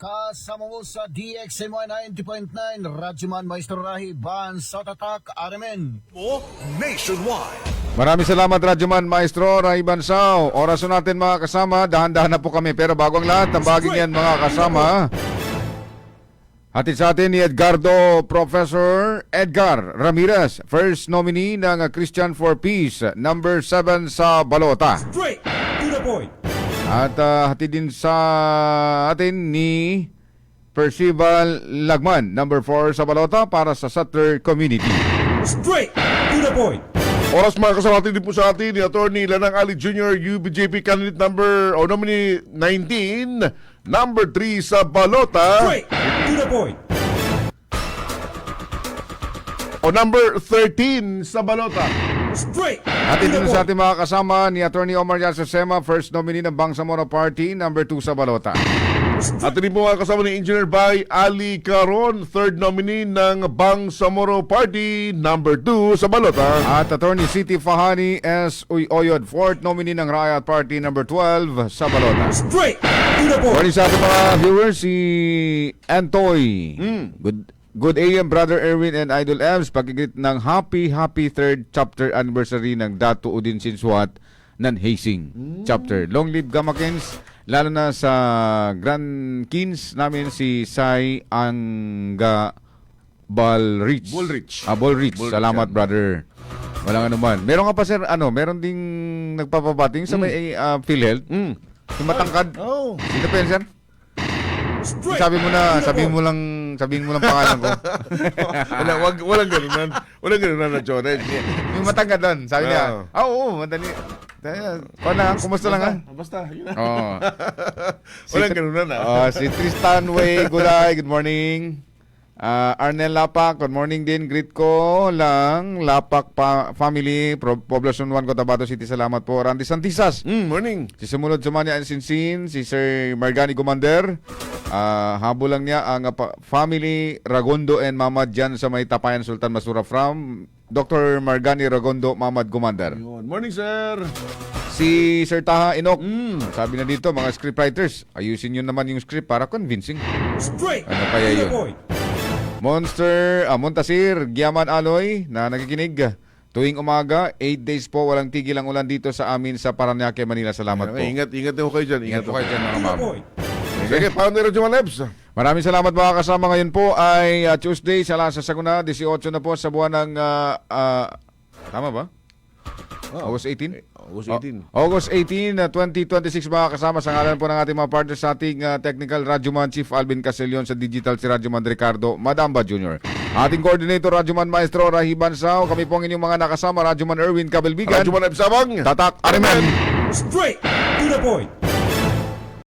Kasama mo sa DXMY 90.9 Radyoman Maestro Rahiban sa Tatak RMN Nationwide. Maraming salamat, Radyoman Maestro Ray Bansao. Oras na natin mga kasama, dahan-dahan na po kami. Pero bago ang lahat, ang baging yan mga kasama, hatid sa atin ni Edgardo Professor Edgar Ramirez, first nominee ng Christian for Peace, number 7 sa balota. Straight to the point. At hatid din sa atin ni Percival Lagman, number 4 sa balota para sa Sutter Community. Straight to the point. Oras mga kasama din po sa atin ni Attorney Lanang Ali Jr., UBJP candidate number o nominee 19, number 3 sa balota. Straight to the point. O number 13 sa balota. Straight. Hatid din sa ating mga kasama ni Attorney Omar Yasosema, first nominee ng Bangsamoro Party, number 2 sa balota. At din po mga kasama ni Engineer Bay Ali Caron, third nominee ng Bangsamoro Party, number 2 sa balota. At Attorney Siti Fahani S. Uyoyod, fourth nominee ng Riot Party, number 12 sa balota. Straight to the point. Morning sa ating mga viewers, si Antoy. Good AM, Brother Erwin and Idol Evs. Pagkikit ng happy 3rd chapter anniversary ng Datu Udin Sinsuat ng Hasing chapter. Long live Gamakins, lalo na sa Grand Kings namin si Sai Angga Balrich. Balrich. Salamat, brother. Walang anuman. Meron ka pa, sir, meron ding nagpapabating sa may PhilHealth. Yung matangkad. Sino pa yun, sir? Sabihin mo lang pangalan ko. Walang ganunan. Walang ganunan na Jordan. Yung matangkad doon, sabi niya. Oo, madali. Kumusta lang ha? Basta, yun na. Walang ganunan si Tristan Way Gulay, good morning. Arnel Lapak, good morning din. Greet ko lang Lapak family, Poblacion 1, Cotabato City. Salamat po. Randy Santisas. Morning. Si Sumunod Sumanya and Sinsin, si Sir Margani Gumander. Habol lang niya ang family Ragondo and Mamad dyan sa may Tapayan Sultan Masura from Dr. Margani Ragondo, Mamad Gumander. Morning, sir. Si Sir Taha Inok. Sabi na dito, mga scriptwriters, ayusin nyo naman yung script para convincing. Straight ano kaya to the yun? point. Montasir, Giaman Aloy, na nakikinig. Tuwing umaga, 8 days po, walang tigil ang ulan dito sa amin sa Paranaque, Manila. Salamat po. Ingat po kayo dyan. Ingat po kayo dyan, mga ma'am. Sige, paano rin Radyo Labs? Maraming salamat mga kasama. Ngayon po ay Tuesday, sa Lasa Saguna, 18 na po sa buwan ng... tama ba? August 18? August 18, 2026 mga kasama. Sa ngalan po ng ating mga partners sa ating technical, Radyoman Chief Alvin Caselion, sa digital si Radyoman Ricardo Madamba Jr. Ating coordinator, Radyoman Maestro Rahi Bansao. Kami po ang inyong mga nakasama, Radyoman Erwin Kabelbigan. Radyoman Ebsabang. Tatak Arimen. Straight to the point.